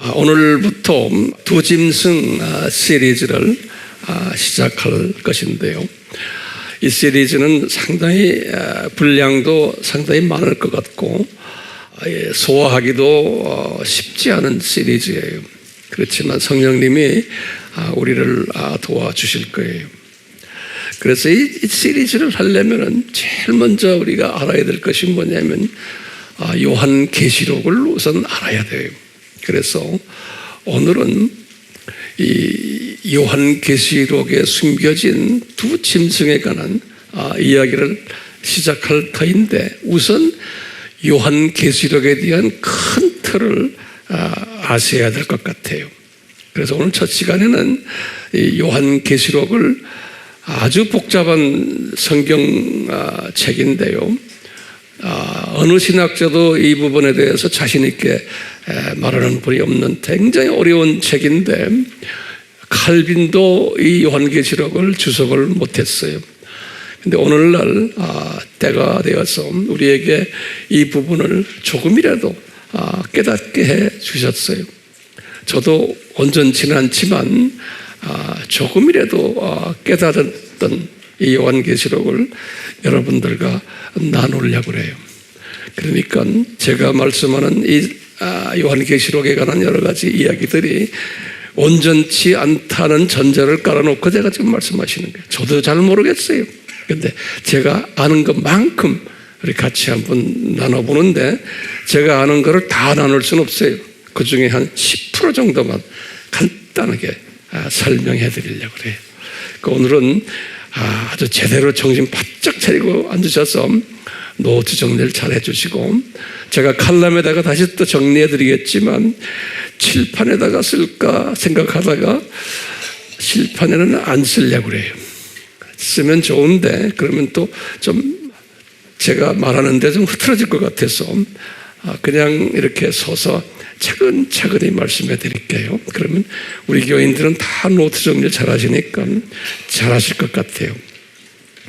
오늘부터 두 짐승 시리즈를 시작할 것인데요. 이 시리즈는 상당히 분량도 상당히 많을 것 같고 소화하기도 쉽지 않은 시리즈예요. 그렇지만 성령님이 우리를 도와주실 거예요. 그래서 이 시리즈를 하려면 제일 먼저 우리가 알아야 될 것이 뭐냐면 요한계시록을 우선 알아야 돼요. 그래서 오늘은 이 요한계시록에 숨겨진 두 짐승에 관한 이야기를 시작할 터인데 우선 요한계시록에 대한 큰 틀을 아셔야 될 것 같아요. 그래서 오늘 첫 시간에는 이 요한계시록을 아주 복잡한 성경 책인데요. 어느 신학자도 이 부분에 대해서 자신 있게 말하는 분이 없는 굉장히 어려운 책인데 칼빈도 이 요한계시록을 주석을 못했어요. 근데 오늘날 때가 되어서 우리에게 이 부분을 조금이라도 깨닫게 해 주셨어요. 저도 온전치는 않지만 조금이라도 깨달았던 이 요한계시록을 여러분들과 나누려고 해요. 그러니까 제가 말씀하는 이 요한계시록에 관한 여러 가지 이야기들이 온전치 않다는 전제를 깔아놓고 제가 지금 말씀하시는 거예요. 저도 잘 모르겠어요. 근데 제가 아는 것만큼 우리 같이 한번 나눠보는데 제가 아는 거를 다 나눌 수는 없어요. 그 중에 한 10% 정도만 간단하게 설명해 드리려고 그래요. 오늘은 아주 제대로 정신 바짝 차리고 앉으셔서 노트 정리를 잘 해주시고 제가 칼럼에다가 다시 또 정리해 드리겠지만 칠판에다가 쓸까 생각하다가 칠판에는 안 쓰려고 그래요. 쓰면 좋은데 그러면 또 좀 제가 말하는데 좀 흐트러질 것 같아서 그냥 이렇게 서서 차근차근히 말씀해 드릴게요. 그러면 우리 교인들은 다 노트 정리를 잘 하시니까 잘 하실 것 같아요.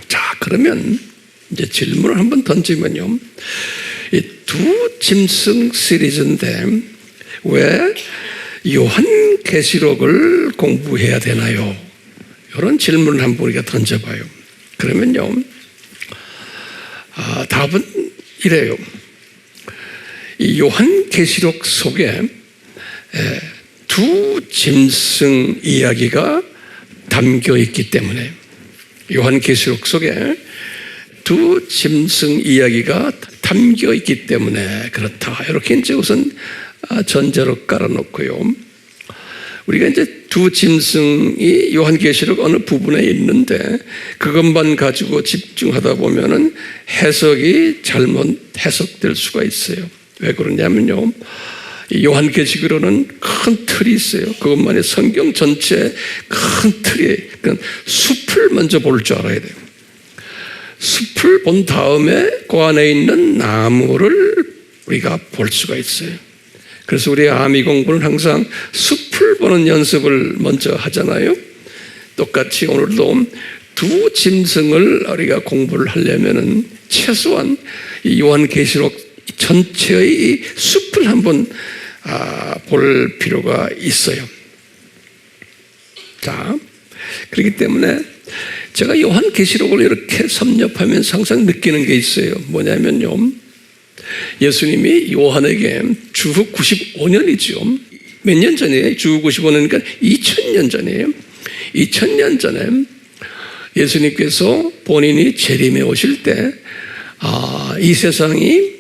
자, 그러면 이제 질문을 한번 던지면요. 이 두 짐승 시리즈인데 왜 요한계시록을 공부해야 되나요? 이런 질문을 한번 우리가 던져봐요. 그러면요. 답은 이래요. 이 요한계시록 속에 두 짐승 이야기가 담겨 있기 때문에 요한계시록 속에 두 짐승 이야기가 담겨 있기 때문에 그렇다. 이렇게 이제 우선 전제로 깔아놓고요. 우리가 이제 두 짐승이 요한계시록 어느 부분에 있는데 그것만 가지고 집중하다 보면은 해석이 잘못 해석될 수가 있어요. 왜 그러냐면요. 요한계시록으로는 큰 틀이 있어요. 그것만이 성경 전체 큰 틀이, 그러니까 숲을 먼저 볼 줄 알아야 돼요. 숲을 본 다음에 그 안에 있는 나무를 우리가 볼 수가 있어요. 그래서 우리 아미 공부는 항상 숲을 보는 연습을 먼저 하잖아요. 똑같이 오늘도 두 짐승을 우리가 공부를 하려면은 최소한 이 요한계시록 전체의 숲을 한번 볼 필요가 있어요. 자, 그렇기 때문에 제가 요한계시록을 이렇게 섭렵하면서 항상 느끼는 게 있어요. 뭐냐면요. 예수님이 요한에게 주후 95년이죠. 몇 년 전이에요? 주후 95년이니까 2000년 전이에요. 2000년 전에 예수님께서 본인이 재림에 오실 때 이 세상이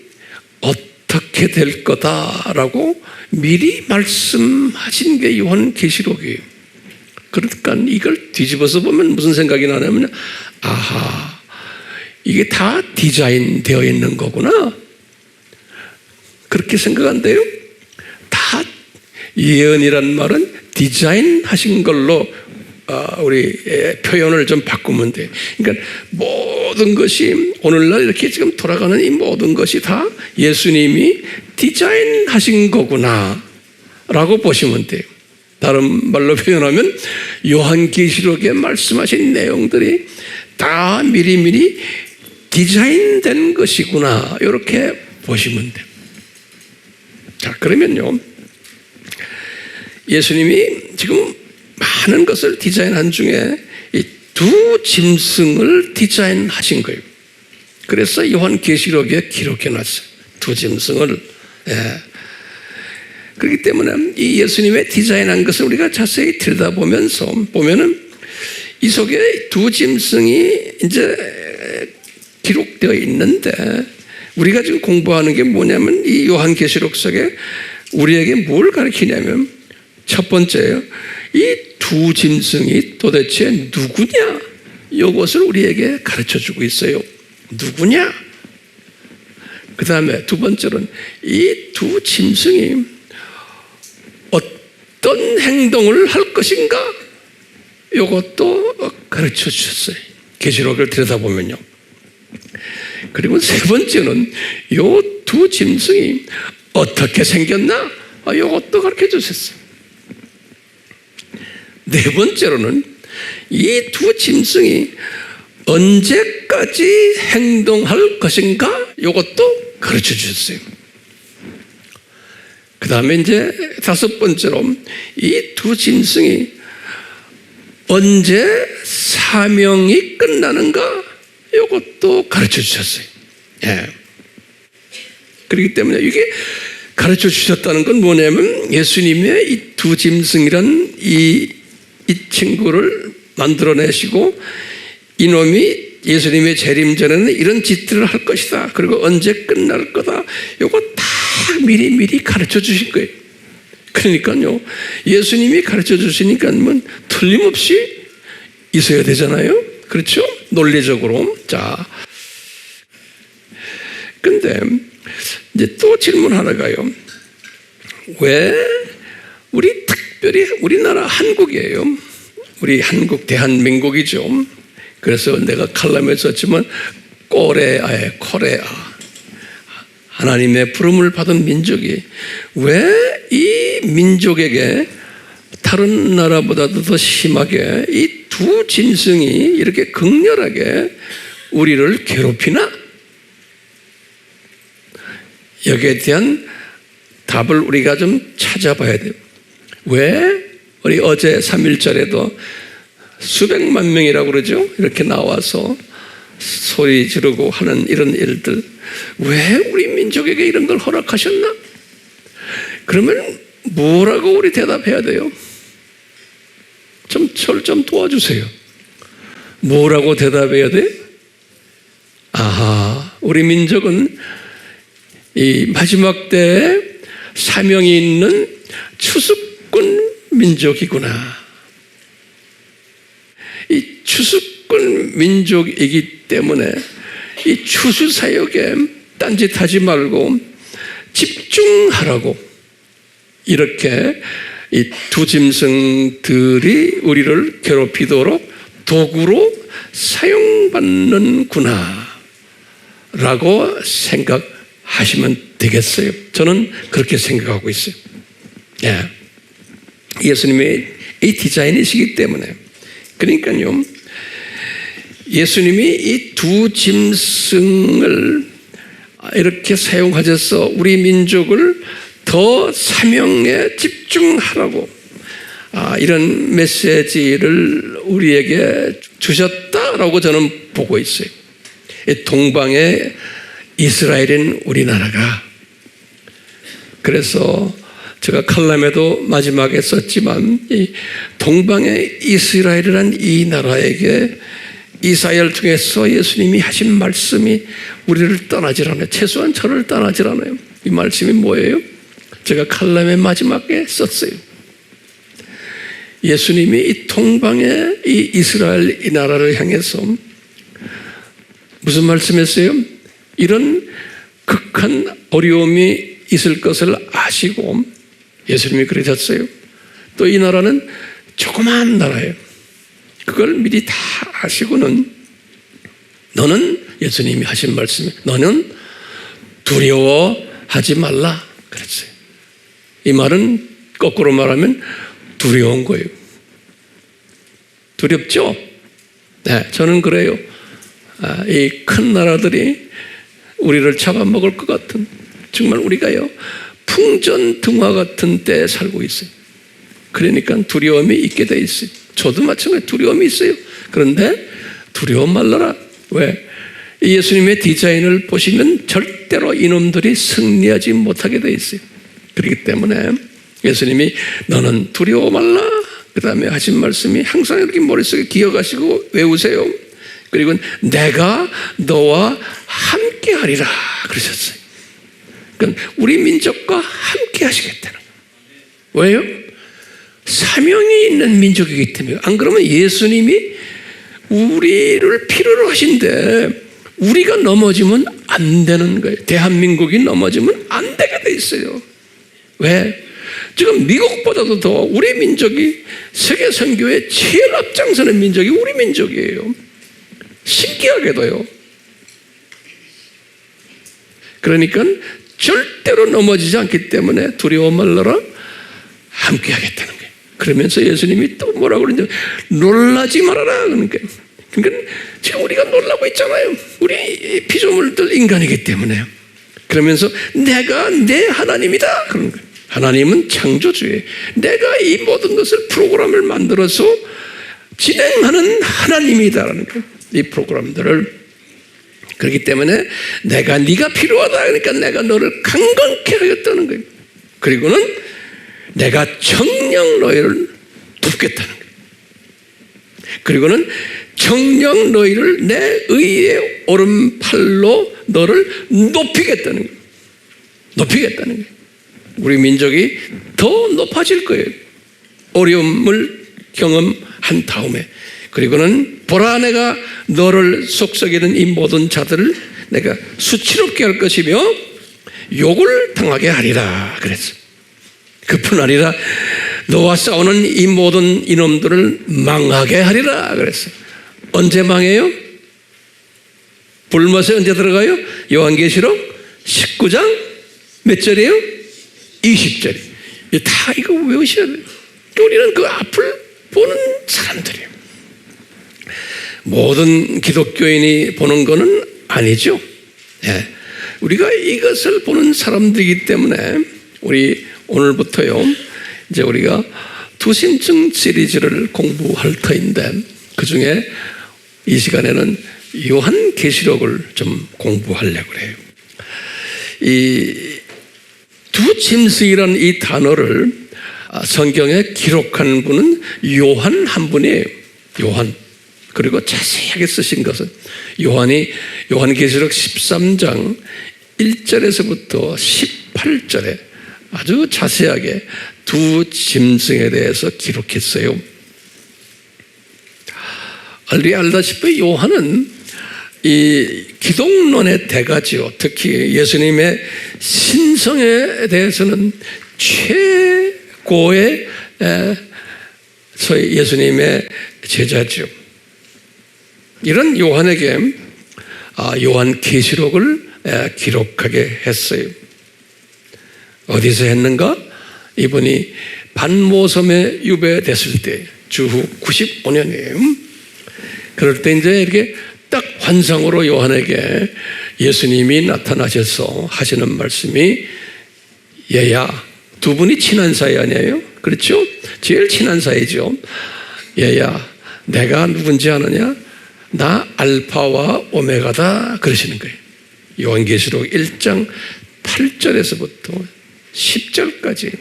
어떻게 될 거다라고 미리 말씀하신 게 요한계시록이에요. 그러니까 이걸 뒤집어서 보면 무슨 생각이 나냐면 아하, 이게 다 디자인되어 있는 거구나. 그렇게 생각한대요. 다 예언이란 말은 디자인하신 걸로 우리 표현을 좀 바꾸면 돼요. 그러니까 모든 것이 오늘날 이렇게 지금 돌아가는 이 모든 것이 다 예수님이 디자인하신 거구나 라고 보시면 돼요. 다른 말로 표현하면 요한계시록에 말씀하신 내용들이 다 미리미리 디자인된 것이구나 이렇게 보시면 돼요. 자, 그러면요 예수님이 지금 많은 것을 디자인한 중에 이 두 짐승을 디자인하신 거예요. 그래서 요한계시록에 기록해놨어요. 두 짐승을. 그렇기 때문에 이 예수님의 디자인한 것을 우리가 자세히 들여다보면서 보면은 이 속에 두 짐승이 이제 기록되어 있는데, 우리가 지금 공부하는 게 뭐냐면 이 요한계시록 속에 우리에게 뭘 가르치냐면, 첫 번째요, 이 두 짐승이 도대체 누구냐, 이것을 우리에게 가르쳐주고 있어요. 누구냐? 그 다음에 두 번째로는 이 두 짐승이 어떤 행동을 할 것인가, 이것도 가르쳐 주셨어요. 계시록을 들여다보면요. 그리고 세 번째는 이 두 짐승이 어떻게 생겼나, 이것도 가르쳐 주셨어요. 네 번째로는 이 두 짐승이 언제까지 행동할 것인가, 이것도 가르쳐 주셨어요. 그 다음에 이제 다섯 번째로 이 두 짐승이 언제 사명이 끝나는가, 이것도 가르쳐 주셨어요. 그렇기 때문에 이게 가르쳐 주셨다는 건 뭐냐면, 예수님의 이 두 짐승이란 이 친구를 만들어내시고, 이놈이 예수님의 재림 전에는 이런 짓들을 할 것이다, 그리고 언제 끝날 거다, 이거 다 미리 가르쳐 주신 거예요. 그러니까요, 예수님이 가르쳐 주시니까 뭐 틀림없이 있어야 되잖아요. 그렇죠? 논리적으로. 자, 근데 이제 또 질문 하나가요. 왜 우리 특별히 우리나라 한국이에요. 우리 한국 대한민국이죠. 그래서 내가 칼럼에 썼지만 코레아, 하나님의 부름을 받은 민족이 왜 이 민족에게 다른 나라보다도 더 심하게 이 두 짐승이 이렇게 극렬하게 우리를 괴롭히나? 여기에 대한 답을 우리가 좀 찾아봐야 돼요. 왜 우리 어제 3.1절에도 수백만 명이라고 그러죠? 이렇게 나와서 소리 지르고 하는 이런 일들, 왜 우리 민족에게 이런 걸 허락하셨나? 그러면 뭐라고 우리 대답해야 돼요? 저를 좀 도와주세요. 뭐라고 대답해야 돼? 아하, 우리 민족은 이 마지막 때에 사명이 있는 추수꾼 민족이구나. 이 추수꾼 민족이기 때문에 이 추수 사역에 딴짓하지 말고 집중하라고, 이렇게 이 두 짐승들이 우리를 괴롭히도록 도구로 사용받는구나 라고 생각하시면 되겠어요. 저는 그렇게 생각하고 있어요. 예수님의 이 디자인이시기 때문에. 그러니까요, 예수님이 이 두 짐승을 이렇게 사용하셔서 우리 민족을 더 사명에 집중하라고 이런 메시지를 우리에게 주셨다라고 저는 보고 있어요. 동방의 이스라엘인 우리나라가, 그래서 제가 칼럼에도 마지막에 썼지만 이 동방의 이스라엘이란 이 나라에게 이사야를 통해서 예수님이 하신 말씀이 우리를 떠나질 않아요. 최소한 저를 떠나질 않아요. 이 말씀이 뭐예요? 제가 칼럼의 마지막에 썼어요. 예수님이 이 동방의 이 이스라엘 이 나라를 향해서 무슨 말씀했어요? 이런 극한 어려움이 있을 것을 아시고 예수님이 그러셨어요. 또 이 나라는 조그마한 나라예요. 그걸 미리 다 아시고는 너는, 예수님이 하신 말씀이, 너는 두려워하지 말라 그랬어요. 이 말은 거꾸로 말하면 두려운 거예요. 두렵죠? 네, 저는 그래요. 이 큰 나라들이 우리를 잡아먹을 것 같은, 정말 우리가요 풍전등화 같은 때에 살고 있어요. 그러니까 두려움이 있게 돼 있어요. 저도 마찬가지 두려움이 있어요. 그런데 두려움 말라라. 왜? 예수님의 디자인을 보시면 절대로 이놈들이 승리하지 못하게 돼 있어요. 그렇기 때문에 예수님이 너는 두려워 말라. 그 다음에 하신 말씀이 항상 이렇게 머릿속에 기억하시고 외우세요. 그리고 내가 너와 함께 하리라 그러셨어요. 그러니까 우리 민족과 함께 하시겠다는 거예요. 왜요? 사명이 있는 민족이기 때문에. 안 그러면 예수님이 우리를 필요로 하신데 우리가 넘어지면 안 되는 거예요. 대한민국이 넘어지면 안 되게 돼 있어요. 왜? 지금 미국보다도 더 우리 민족이 세계 선교에 제일 앞장서는 민족이 우리 민족이에요. 신기하게도요. 그러니까 절대로 넘어지지 않기 때문에 두려워 말라라. 함께 하겠다는 거예요. 그러면서 예수님이 또 뭐라고 그러냐, 놀라지 말아라. 그러니까 지금 우리가 놀라고 있잖아요. 우리 피조물들 인간이기 때문에. 그러면서 내가 내 하나님이다. 그런 거예요. 하나님은 창조주예요. 내가 이 모든 것을 프로그램을 만들어서 진행하는 하나님이다라는 거예요. 이 프로그램들을. 그렇기 때문에 네가 필요하다. 그러니까 내가 너를 강건케 하겠다는 거예요. 그리고는 내가 정녕 너희를 돕겠다는 거예요. 그리고는 정녕 너희를 내 의의 오른팔로 너를 높이겠다는 거예요. 높이겠다는 거예요. 우리 민족이 더 높아질 거예요. 어려움을 경험한 다음에. 그리고는 보라, 내가 너를 속삭이는 이 모든 자들을 내가 수치롭게 할 것이며 욕을 당하게 하리라 그랬어. 그뿐 아니라 너와 싸우는 이 모든 이놈들을 망하게 하리라 그랬어. 언제 망해요? 불못에 언제 들어가요? 요한계시록 19장 몇 절이에요? 20절이. 다 이거 외우셔야 돼요. 우리는 그 앞을 보는 사람들이에요. 모든 기독교인이 보는 거는 아니죠. 예. 우리가 이것을 보는 사람들이기 때문에 우리 오늘부터요, 이제 우리가 두심증 시리즈를 공부할 터인데 그 중에 이 시간에는 요한계시록을 좀 공부하려고 해요. 이 두짐승이라는 이 단어를 성경에 기록한 분은 요한 한 분이에요. 요한. 그리고 자세하게 쓰신 것은 요한계시록 13장 1절에서부터 18절에 아주 자세하게 두 짐승에 대해서 기록했어요. 알다시피 요한은 이 기독론의 대가지요. 특히 예수님의 신성에 대해서는 최고의 소위 예수님의 제자죠. 이런 요한에게 요한계시록을 기록하게 했어요. 어디서 했는가? 이분이 반모섬에 유배됐을 때 주후 95년이에요. 그럴 때 이제 이렇게 딱 환상으로 요한에게 예수님이 나타나셔서 하시는 말씀이, 얘야, 두 분이 친한 사이 아니에요? 그렇죠? 제일 친한 사이죠. 얘야, 내가 누군지 아느냐? 나 알파와 오메가다 그러시는 거예요. 요한계시록 1장 8절에서부터 10절까지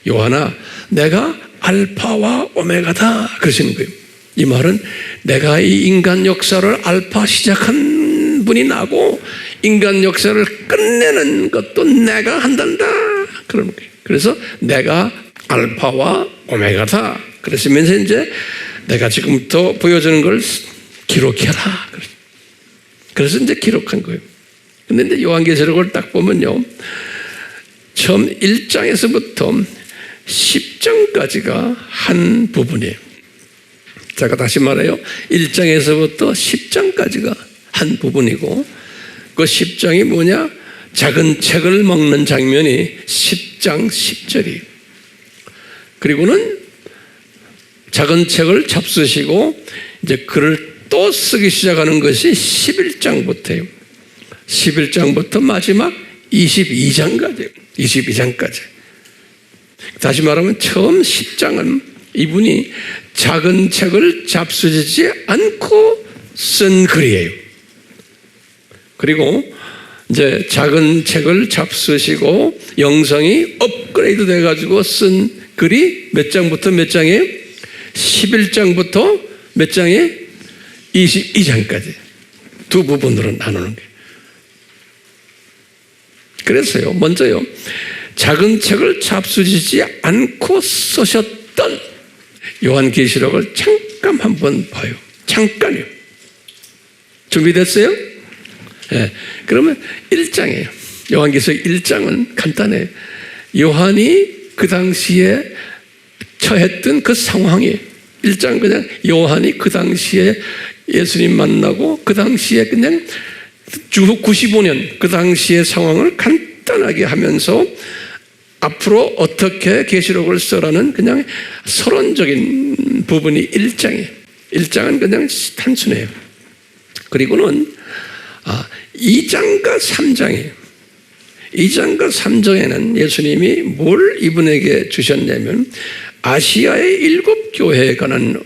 요한아, 내가 알파와 오메가다 그러시는 거예요. 이 말은 내가 이 인간 역사를 알파 시작한 분이 나고 인간 역사를 끝내는 것도 내가 한단다 그러는 거예요. 그래서 내가 알파와 오메가다 그랬으면서 이제 내가 지금부터 보여주는 걸 기록해라. 그래서 이제 기록한 거예요. 근데 이제 요한계시록을 딱 보면요, 처음 1장에서부터 10장까지가 한 부분이에요. 제가 다시 말해요. 1장에서부터 10장까지가 한 부분이고, 그 10장이 뭐냐? 작은 책을 먹는 장면이 10장 10절이에요. 그리고는 작은 책을 잡수시고 이제 글을 또 쓰기 시작하는 것이 11장부터예요. 11장부터 마지막 22장까지. 다시 말하면 처음 10장은 이분이 작은 책을 잡수지 않고 쓴 글이에요. 그리고 이제 작은 책을 잡수시고 영성이 업그레이드 돼가지고 쓴 글이 몇 장부터 몇 장이에요? 11장부터 몇 장이에요? 22장까지 두 부분으로 나누는 거예요. 그래서요, 먼저요, 작은 책을 잡수지 않고 쓰셨던 요한계시록을 잠깐 한번 봐요. 잠깐요. 준비됐어요? 네. 그러면 1장이에요. 요한계시록 1장은 간단해요. 요한이 그 당시에 처했던 그 상황이에요. 1장 그냥 요한이 그 당시에 예수님 만나고 그 당시에 그냥 주후 95년 그 당시의 상황을 간단하게 하면서 앞으로 어떻게 계시록을 써라는 그냥 서론적인 부분이 1장이에요. 1장은 그냥 단순해요. 그리고는 2장과 3장이에요. 2장과 3장에는 예수님이 뭘 이분에게 주셨냐면 아시아의 7교회에 관한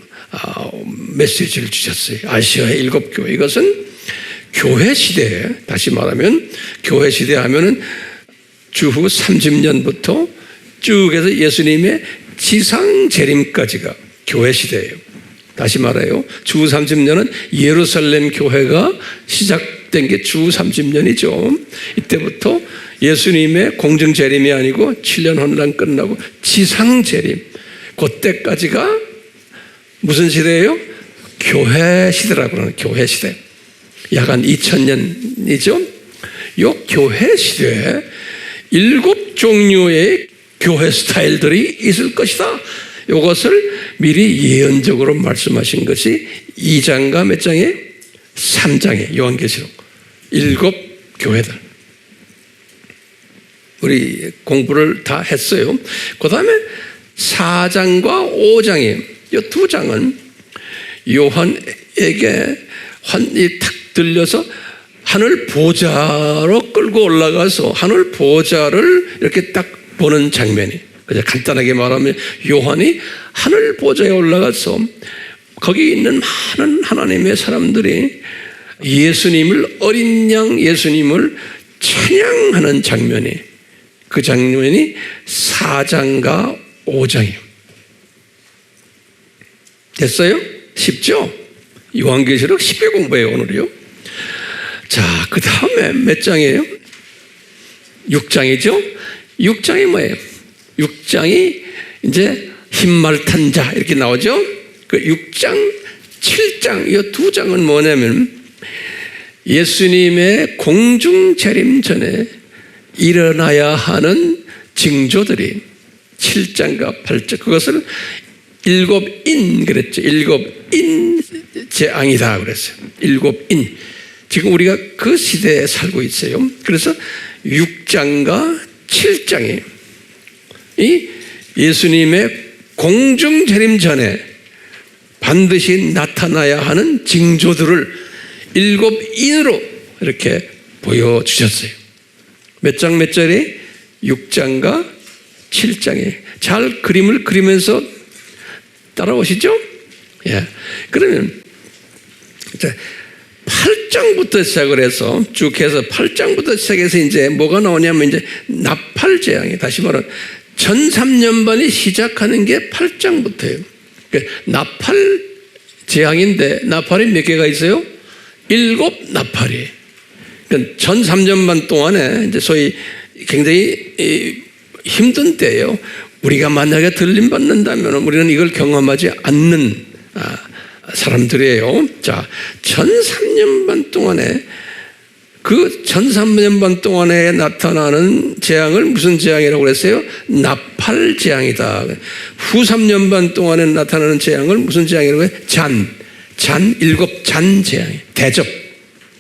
메시지를 주셨어요. 아시아의 7교회. 이것은 교회 시대에, 다시 말하면 교회 시대 하면은 주후 30년부터 쭉 해서 예수님의 지상 재림까지가 교회 시대예요. 다시 말해요. 주후 30년은 예루살렘 교회가 시작된 게 주후 30년이죠. 이때부터 예수님의 공중 재림이 아니고 7년 혼란 끝나고 지상 재림. 그때까지가 무슨 시대예요? 교회 시대라고 하는 교회 시대. 약 한 2000년이죠. 이 교회 시대에 7종류의 교회 스타일들이 있을 것이다. 이것을 미리 예언적으로 말씀하신 것이 2장과 몇 장에? 3장에 요한계시록 7교회들. 우리 공부를 다 했어요. 그 다음에 4장과 5장에 이 두 장은 요한에게 환이 탁 들려서 하늘 보좌로 끌고 올라가서 하늘 보좌를 이렇게 딱 보는 장면이. 그냥 간단하게 말하면 요한이 하늘 보좌에 올라가서 거기 있는 많은 하나님의 사람들이 예수님을, 어린 양 예수님을 찬양하는 장면이, 그 장면이 4장과 5장이에요. 됐어요? 쉽죠? 요한계시록 쉽게 공부해요, 오늘이요. 자, 그 다음에 몇 장이에요? 6장이죠? 6장이 뭐예요? 6장이 이제 흰말 탄 자 이렇게 나오죠? 그 6장, 7장, 이 두 장은 뭐냐면 예수님의 공중 재림 전에 일어나야 하는 징조들이 7장과 8장, 그것을 7인 그랬죠. 7인 재앙이다 그랬어요. 7인. 지금 우리가 그 시대에 살고 있어요. 그래서 6장과 7장이 이 예수님의 공중 재림 전에 반드시 나타나야 하는 징조들을 7인으로 이렇게 보여주셨어요. 몇 장 몇 절에? 6장과 7장에 잘 그림을 그리면서 따라오시죠? 예. 그러면 8장부터 시작을 해서 쭉 해서 8장부터 시작해서 이제 뭐가 나오냐면 이제 나팔 재앙이, 다시 말하면 전 3년반이 시작하는 게 8장부터예요. 나팔 재앙인데 나팔이 몇 개가 있어요? 7 나팔이에요. 그러니까 전 3년반 동안에 이제 소위 굉장히 힘든 때예요. 우리가 만약에 들림 받는다면 우리는 이걸 경험하지 않는 사람들이에요. 자, 전 3년 반 동안에 그 전 3년 반 동안에 나타나는 재앙을 무슨 재앙이라고 그랬어요? 나팔 재앙이다. 후 3년 반 동안에 나타나는 재앙을 무슨 재앙이라고 해요? 잔 7잔 재앙이, 대접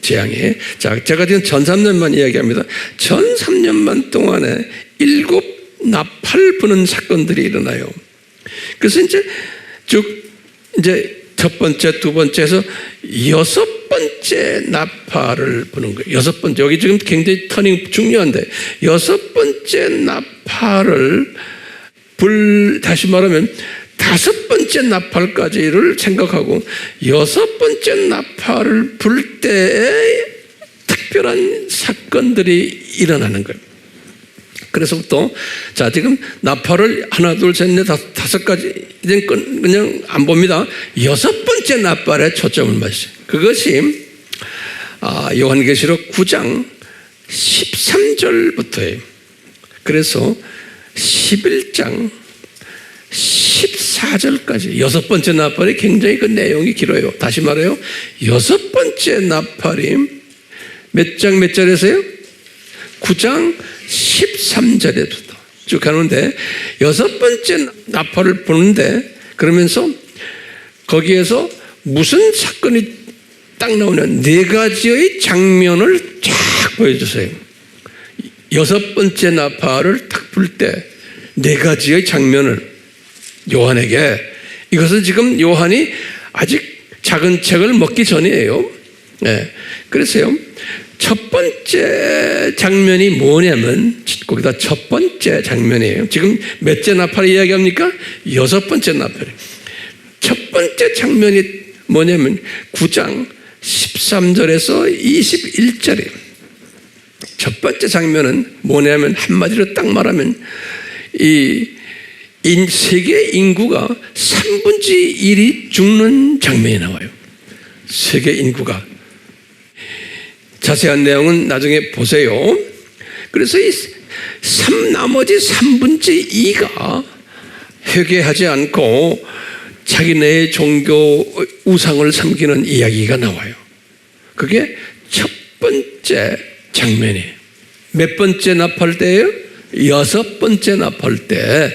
재앙이에요. 자, 제가 지금 전 3년만 이야기합니다. 전 3년만 동안에 7 나팔 부는 사건들이 일어나요. 그래서 이제 쭉 이제 첫 번째, 두 번째에서 6번째 나팔을 부는 거예요. 6번째. 여기 지금 굉장히 터닝 중요한데 6번째 나팔을 다시 말하면 5번째 나팔까지를 생각하고 6번째 나팔을 불 때에 특별한 사건들이 일어나는 거예요. 그래서부터 자 지금 나팔을 하나 둘 셋 넷 다섯 가지 그냥 안 봅니다. 6번째 나팔에 초점을 맞춰요. 그것이 요한계시록 9장 13절부터예요. 그래서 11장 14절까지 6번째 나팔이 굉장히 그 내용이 길어요. 다시 말해요. 6번째 나팔이 몇 장 몇 절에서요? 9장 13절에부터 쭉 가는데 6번째 나팔을 보는데 그러면서 거기에서 무슨 사건이 딱 나오냐 4가지의 장면을 쫙 보여주세요. 6번째 나팔을 딱 불 때 4가지의 장면을 요한에게 이것은 지금 요한이 아직 작은 책을 먹기 전이에요. 네. 그래서요. 첫 번째 장면이 뭐냐면 거기다 첫 번째 장면이에요. 지금 몇째 나팔 이야기합니까? 6번째 나팔. 첫 번째 장면이 뭐냐면 9장 13절에서 21절이에요. 첫 번째 장면은 뭐냐면 한마디로 딱 말하면 이 세계 인구가 3분의 1이 죽는 장면이 나와요. 세계 인구가. 자세한 내용은 나중에 보세요. 그래서 나머지 3분의 2가 회개하지 않고 자기네의 종교 우상을 섬기는 이야기가 나와요. 그게 첫 번째 장면이에요. 몇 번째 나팔 때예요? 6번째 나팔 때.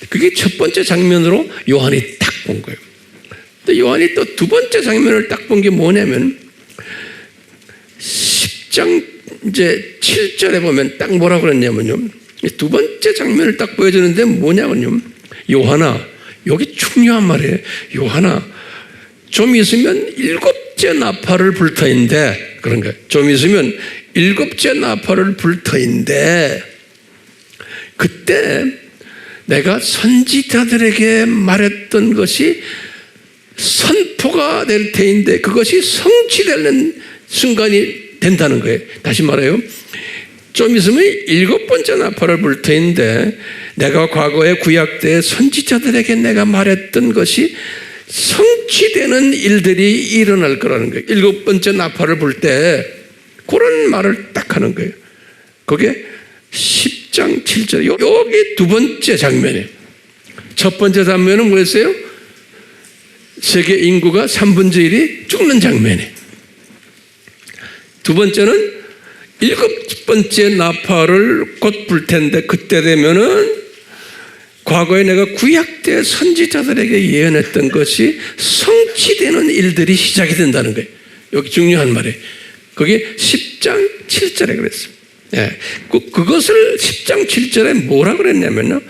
그게 첫 번째 장면으로 요한이 딱 본 거예요. 또 요한이 또 두 번째 장면을 딱 본 게 뭐냐면 10장 이제 7절에 보면 딱 뭐라고 그랬냐면요. 두 번째 장면을 딱 보여주는데 뭐냐면요. 요한아, 여기 중요한 말이에요. 요한아, 좀 있으면 7째 나팔을 불 터인데 그런 거예요. 좀 있으면 7째 나팔을 불 터인데 그때 내가 선지자들에게 말했던 것이 선포가 될 테인데 그것이 성취되는 순간이 된다는 거예요. 다시 말해요. 좀 있으면 7번째 나팔을 불 터인데 내가 과거에 구약 때 선지자들에게 내가 말했던 것이 성취되는 일들이 일어날 거라는 거예요. 7번째 나팔을 불 때 그런 말을 딱 하는 거예요. 그게 10장 7절. 여기 두 번째 장면이에요. 첫 번째 장면은 뭐였어요? 세계 인구가 3분의 1이 죽는 장면이에요. 두 번째는 7번째 나팔을 곧 불 텐데 그때 되면은 과거에 내가 구약 때 선지자들에게 예언했던 것이 성취되는 일들이 시작이 된다는 거예요. 여기 중요한 말이에요. 그게 10장 7절에 그랬어요. 예. 그것을 10장 7절에 뭐라 그랬냐면요.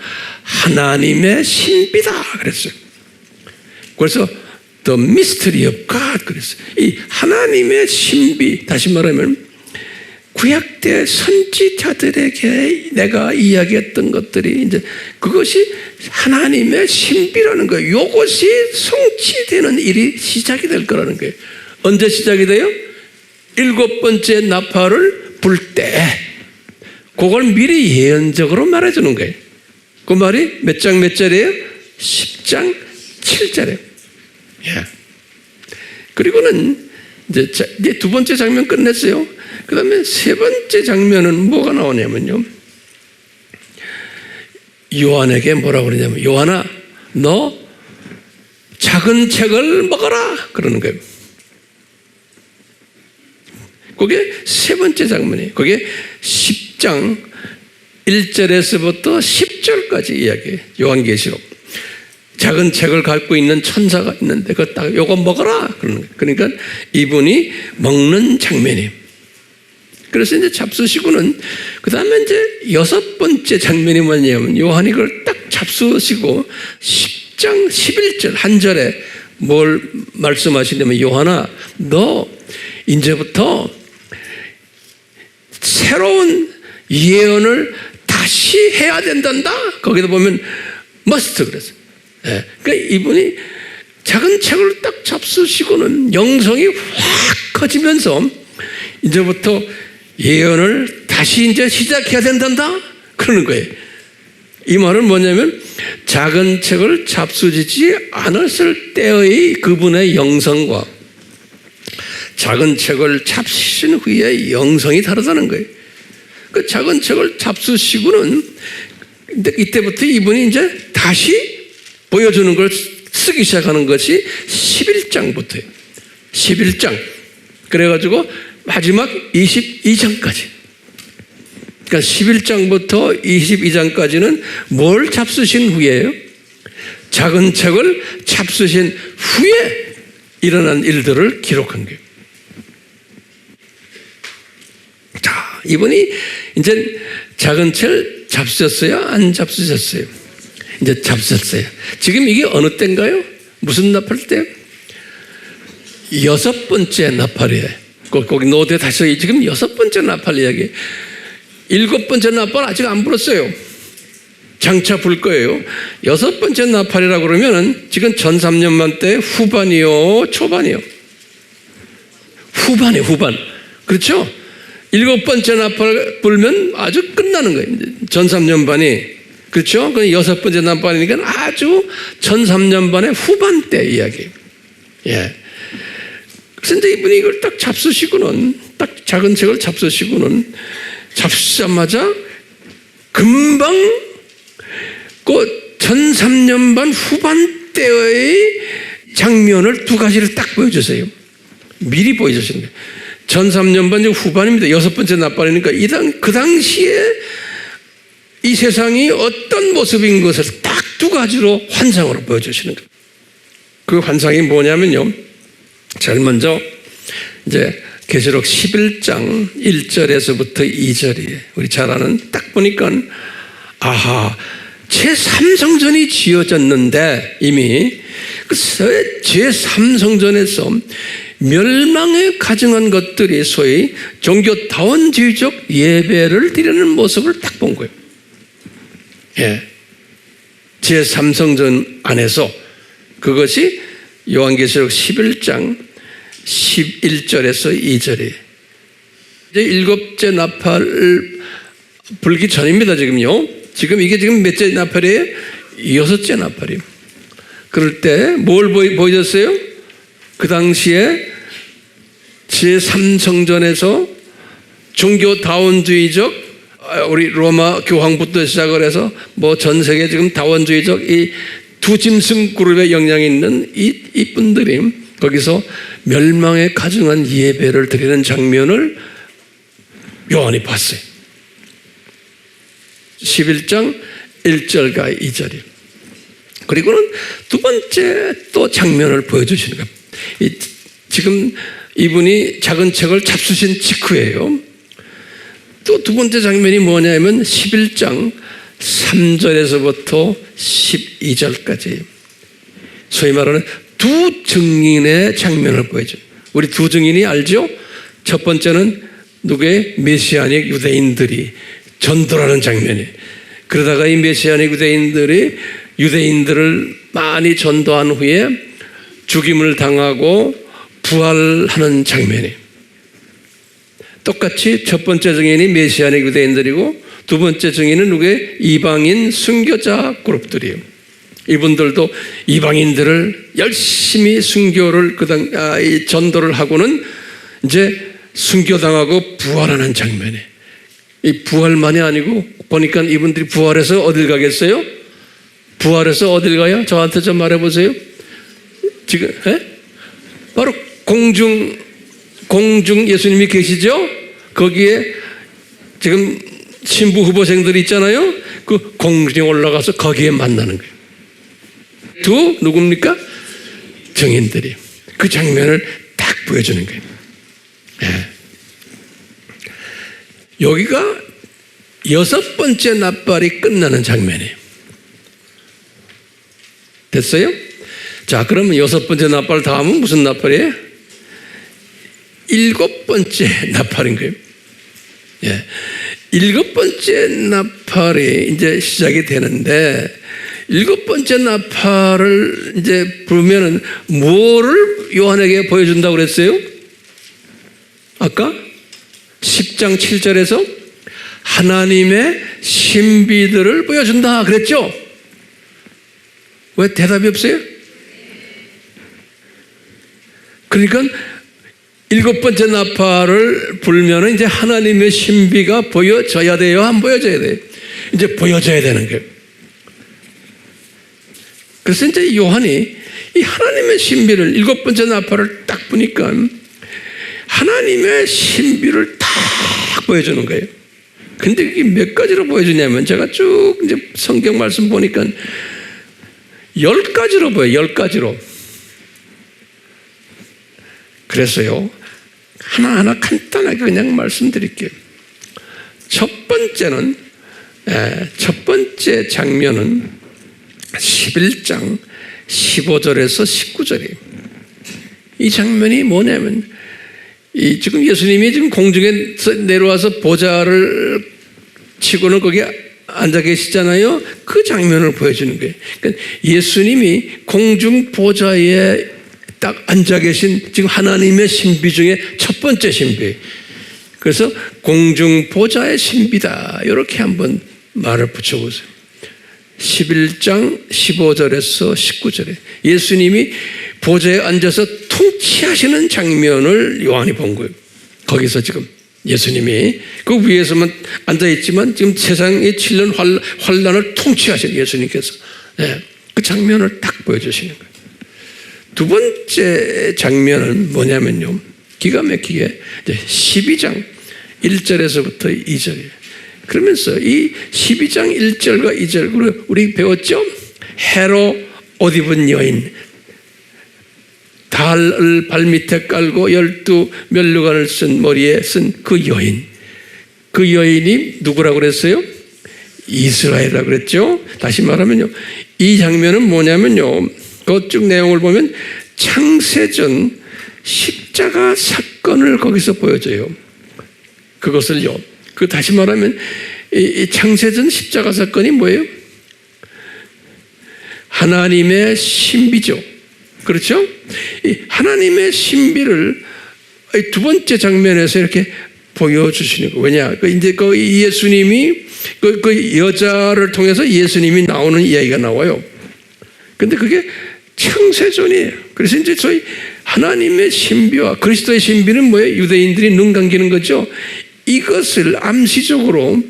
하나님의 신비다 그랬어요. 그래서 The mystery of God 그랬어요. 이 하나님의 신비, 다시 말하면 구약 때 선지자들에게 내가 이야기했던 것들이 이제 그것이 하나님의 신비라는 거예요. 이것이 성취되는 일이 시작이 될 거라는 거예요. 언제 시작이 돼요? 7번째 나팔을 불 때. 그걸 미리 예언적으로 말해주는 거예요. 그 말이 몇 장 몇 절이에요? 10장 7절이에요. 예. 그리고는 이제 두 번째 장면 끝냈어요. 그 다음에 세 번째 장면은 뭐가 나오냐면요. 요한에게 뭐라고 그러냐면 요한아 너 작은 책을 먹어라 그러는 거예요. 그게 세 번째 장면이에요. 그게 10장 1절에서부터 10절까지 이야기해요. 요한계시록. 작은 책을 갖고 있는 천사가 있는데 그거 딱 요거 먹어라 그러는 거예요. 그러니까 이분이 먹는 장면이에요. 그래서 이제 잡수시고는 그 다음에 이제 6번째 장면이 뭐냐면 요한이 그걸 딱 잡수시고 10장 11절 한 절에 뭘 말씀하시냐면 요한아 너 이제부터 새로운 예언을 다시 해야 된단다. 거기다 보면 must 그랬어요. 예. 그러니까 이분이 작은 책을 딱 잡수시고는 영성이 확 커지면서 이제부터 예언을 다시 이제 시작해야 된단다? 그러는 거예요. 이 말은 뭐냐면 작은 책을 잡수지지 않았을 때의 그분의 영성과 작은 책을 잡수신 후에 영성이 다르다는 거예요. 그 작은 책을 잡수시고는 이때부터 이분이 이제 다시 보여주는 걸 쓰기 시작하는 것이 11장부터예요. 11장. 그래가지고 마지막 22장까지. 그러니까 11장부터 22장까지는 뭘 잡수신 후에요? 작은 책을 잡수신 후에 일어난 일들을 기록한 거예요. 자, 이분이 이제 작은 책을 잡수셨어요? 안 잡수셨어요? 이제 잡수셨어요. 지금 이게 어느 때인가요? 무슨 나팔 때요? 6번째 나팔이에요. 거기 노트에 다시 지금 6번째 나팔 이야기. 7번째 나팔 아직 안 불었어요. 장차 불 거예요. 6번째 나팔이라고 그러면은 지금 전3년만 때 후반이요, 초반이요? 후반이에요, 후반. 그렇죠? 7번째 나팔 불면 아주 끝나는 거예요. 전3년반이. 그렇죠? 그 6번째 나팔이니까 아주 전3년반의 후반 때 이야기예요. 예. 그래서 이분이 이걸 딱 잡수시고는, 딱 작은 책을 잡수시고는, 잡수자마자 금방 그 전3년반 후반 때의 장면을 두 가지를 딱 보여주세요. 미리 보여주시는 거예요. 전3년반 후반입니다. 6번째 나팔이니까 그 당시에 이 세상이 어떤 모습인 것을 딱 두 가지로 환상으로 보여주시는 거예요. 그 환상이 뭐냐면요. 제일 먼저 이제 계시록 11장 1절에서부터 2절이에요. 우리 잘 아는 딱 보니까 아하 제3성전이 지어졌는데 이미 그 제3성전에서 멸망에 가증한 것들이 소위 종교다원주의적 예배를 드리는 모습을 딱 본 거예요. 예. 제3성전 안에서 그것이 요한계시록 11장 11절에서 2절이에요. 이제 7째 나팔을 불기 전입니다, 지금요. 지금 이게 지금 몇째 나팔이에요? 6째 나팔이에요. 그럴 때 뭘 보여줬어요? 그 당시에 제3성전에서 종교다원주의적 우리 로마 교황부터 시작을 해서 뭐 전 세계 지금 다원주의적 이 두 짐승 그룹의 영향이 있는 이분들이 거기서 멸망에 가증한 예배를 드리는 장면을 요한이 봤어요. 11장 1절과 2절이에요. 그리고는 두 번째 또 장면을 보여주시는 거예요. 지금 이분이 작은 책을 잡수신 직후예요. 또 두 번째 장면이 뭐냐면 11장 3절에서부터 12절까지 소위 말하는 두 증인의 장면을 보여줘요. 우리 두 증인이 알죠? 첫 번째는 누구의 메시아닉 유대인들이 전도하는 장면이에요. 그러다가 이 메시아닉 유대인들이 유대인들을 많이 전도한 후에 죽임을 당하고 부활하는 장면이에요. 똑같이 첫 번째 증인이 메시아닉 유대인들이고 두 번째 증인은 누구의 이방인 순교자 그룹들이에요. 이분들도 이방인들을 열심히 순교를 전도를 하고는 이제 순교당하고 부활하는 장면이에요. 이 부활만이 아니고 보니까 이분들이 부활해서 어딜 가겠어요? 부활해서 어딜 가요? 저한테 좀 말해보세요. 지금 바로 공중 예수님이 계시죠? 거기에 지금 신부 후보생들이 있잖아요. 그 공중에 올라가서 거기에 만나는 거예요. 두 누굽니까? 증인들이 그 장면을 딱 보여주는 거예요. 네. 여기가 6번째 나팔이 끝나는 장면이에요. 됐어요? 자, 그러면 6번째 나팔 다음은 무슨 나팔이에요? 7번째 나팔인 거예요. 예. 7번째 나팔이 이제 시작이 되는데 일곱 번째 나팔을 이제 부르면은 뭐를 요한에게 보여준다고 그랬어요? 아까 10장 7절에서 하나님의 신비들을 보여준다 그랬죠? 왜 대답이 없어요? 그러니까 일곱 번째 나팔을 불면은 이제 하나님의 신비가 보여져야 돼요? 안 보여져야 돼요? 이제 보여져야 되는 거예요. 그래서 이제 요한이 이 하나님의 신비를 일곱 번째 나팔을 딱 보니까 하나님의 신비를 딱 보여주는 거예요. 근데 이게 몇 가지로 보여주냐면 제가 쭉 이제 성경 말씀 보니까 10가지로 보여요. 10가지로. 그래서요, 하나하나 간단하게 그냥 말씀드릴게요. 첫 번째 장면은 11장 15절에서 19절이에요. 이 장면이 뭐냐면, 지금 예수님이 지금 공중에 내려와서 보좌를 치고는 거기 앉아 계시잖아요. 그 장면을 보여주는 거예요. 그러니까 예수님이 공중 보좌에 딱 앉아 계신 지금 하나님의 신비 중에 첫 번째 신비. 그래서 공중 보좌의 신비다. 이렇게 한번 말을 붙여보세요. 11장 15절에서 19절에 예수님이 보좌에 앉아서 통치하시는 장면을 요한이 본 거예요. 거기서 지금 예수님이 그 위에서만 앉아있지만 지금 세상의 7년 환란을 통치하신 예수님께서 그 장면을 딱 보여주시는 거예요. 두 번째 장면은 뭐냐면요, 기가 막히게 12장 1절에서부터 2절이에요. 그러면서 이 12장 1절과 2절 우리 배웠죠? 해로 옷 입은 여인, 달을 발밑에 깔고 12면류관을 쓴 머리에 쓴 그 여인. 그 여인이 누구라고 그랬어요? 이스라엘이라고 그랬죠? 다시 말하면요, 이 장면은 뭐냐면요, 그 쭉 내용을 보면 창세전 십자가 사건을 거기서 보여줘요. 그것을요, 다시 말하면 이 창세전 십자가 사건이 뭐예요? 하나님의 신비죠. 그렇죠? 이 하나님의 신비를 두 번째 장면에서 이렇게 보여주시는 거예요. 왜냐? 이제 그 예수님이 그 여자를 통해서 예수님이 나오는 이야기가 나와요. 근데 그게 창세전이에요. 그래서 이제 저희 하나님의 신비와 그리스도의 신비는 뭐예요? 유대인들이 눈 감기는 거죠. 이것을 암시적으로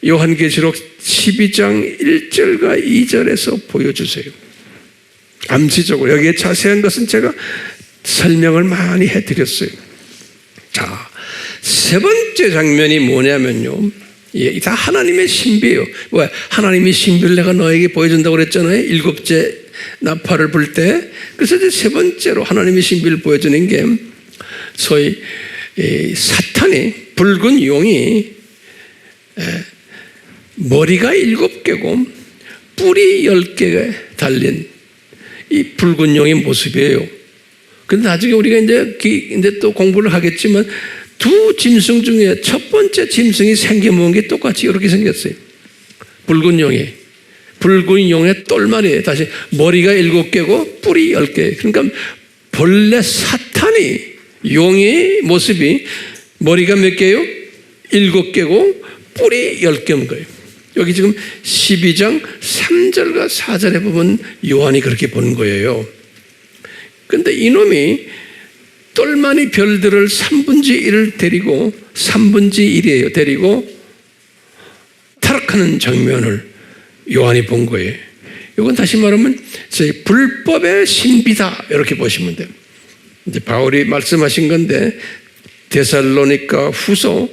요한계시록 12장 1절과 2절에서 보여주세요. 암시적으로. 여기에 자세한 것은 제가 설명을 많이 해드렸어요. 자, 세 번째 장면이 뭐냐면요, 다 하나님의 신비예요. 왜? 하나님의 신비를 내가 너에게 보여준다고 그랬잖아요. 일곱째 나팔을 불 때. 그래서 이제 세 번째로 하나님의 신비를 보여주는 게 소위 사탄이, 붉은 용이 머리가 7개고 뿔이 10개 달린 이 붉은 용의 모습이에요. 근데 나중에 우리가 이제 또 공부를 하겠지만 두 짐승 중에 첫 번째 짐승이 생겨먹은 게 똑같이 이렇게 생겼어요. 붉은 용의 똘마리에 다시 머리가 7개고 뿔이 10개. 그러니까 본래 사탄이, 용의 모습이 머리가 몇 개요? 7개고 뿔이 10개인 거예요. 여기 지금 12장 3절과 4절에 보면 요한이 그렇게 본 거예요. 근데 이놈이 똘마니 별들을 3분의 1을 데리고 3분의 1이에요. 데리고 타락하는 장면을 요한이 본 거예요. 이건 다시 말하면 저희 불법의 신비다 이렇게 보시면 돼요. 이제 바울이 말씀하신 건데 데살로니가 후서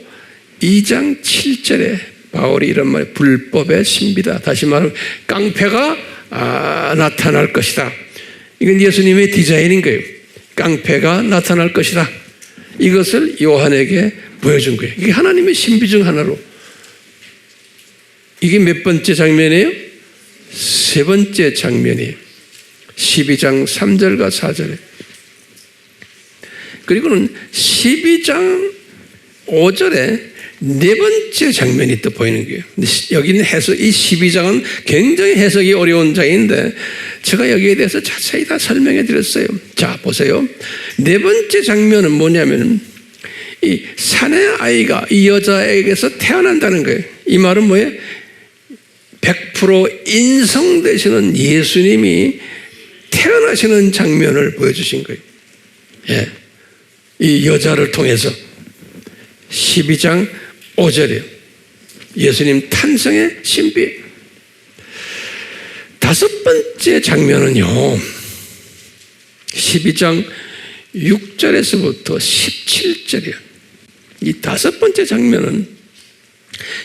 2장 7절에 바울이 이런 말, 불법의 신비다. 다시 말하면 깡패가 나타날 것이다. 이건 예수님의 디자인인 거예요. 깡패가 나타날 것이다. 이것을 요한에게 보여준 거예요. 이게 하나님의 신비 중 하나로. 이게 몇 번째 장면이에요? 세 번째 장면이에요. 12장 3절과 4절에. 그리고는 12장 5절에 네 번째 장면이 또 보이는 거예요. 여기는 이 12장은 굉장히 해석이 어려운 장인데 제가 여기에 대해서 자세히 다 설명해 드렸어요. 자, 보세요. 네 번째 장면은 뭐냐면 이 사내 아이가 이 여자에게서 태어난다는 거예요. 이 말은 뭐예요? 100% 인성되시는 예수님이 태어나시는 장면을 보여주신 거예요. 예. 이 여자를 통해서 12장 5절이에요. 예수님 탄생의 신비. 다섯 번째 장면은요, 12장 6절에서부터 17절이에요. 이 다섯 번째 장면은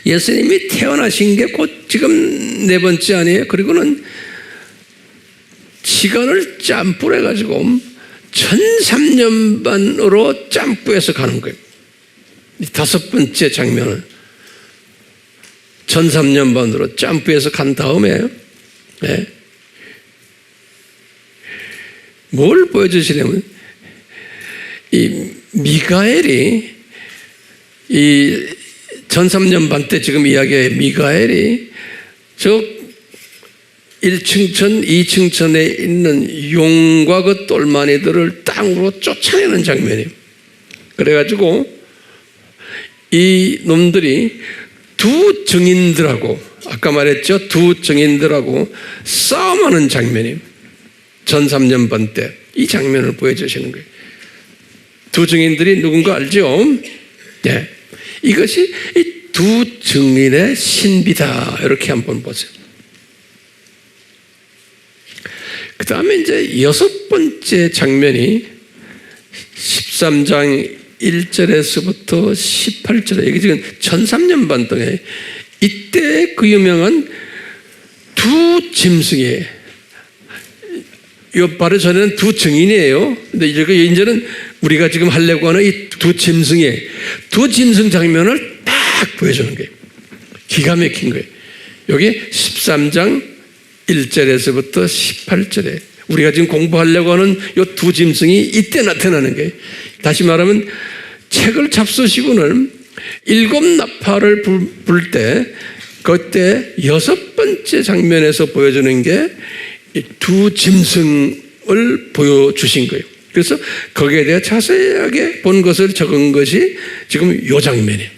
예수님이 태어나신 게 곧 지금 네 번째 아니에요? 그리고는 시간을 짬뿌려가지고 1300년반으로 짬뿌해서 가는 거예요. 이 다섯 번째 장면은 1300년반으로 짬뿌해서 간 다음에 네. 뭘 보여주시냐면 이 미가엘이 이 1300년 때 지금 이야기의 미가엘이 저 1층천, 2층천에 있는 용과 그 똘마니들을 땅으로 쫓아내는 장면이에요. 그래가지고 이 놈들이 두 증인들하고 아까 말했죠. 두 증인들하고 싸움하는 장면이에요. 1300년 때 이 장면을 보여주시는 거예요. 두 증인들이 누군가 알죠? 네. 이것이 이 두 증인의 신비다. 이렇게 한번 보세요. 그 다음에 이제 여섯 번째 장면이 13장 1절에서부터 18절에 여기 지금 1300년 동안 이때 그 유명한 두 짐승이에요. 바로 전에는 두 증인이에요. 근데 이제는 우리가 지금 하려고 하는 이 두 짐승이에요. 두 짐승 장면을 딱 보여주는 거예요. 기가 막힌 거예요. 여기 13장 1절에서부터 18절에 우리가 지금 공부하려고 하는 이 두 짐승이 이때 나타나는 거예요. 다시 말하면 책을 잡수시고는 7 나팔을 불 때 그때 여섯 번째 장면에서 보여주는 게 두 짐승을 보여주신 거예요. 그래서 거기에 대해 자세하게 본 것을 적은 것이 지금 이 장면이에요.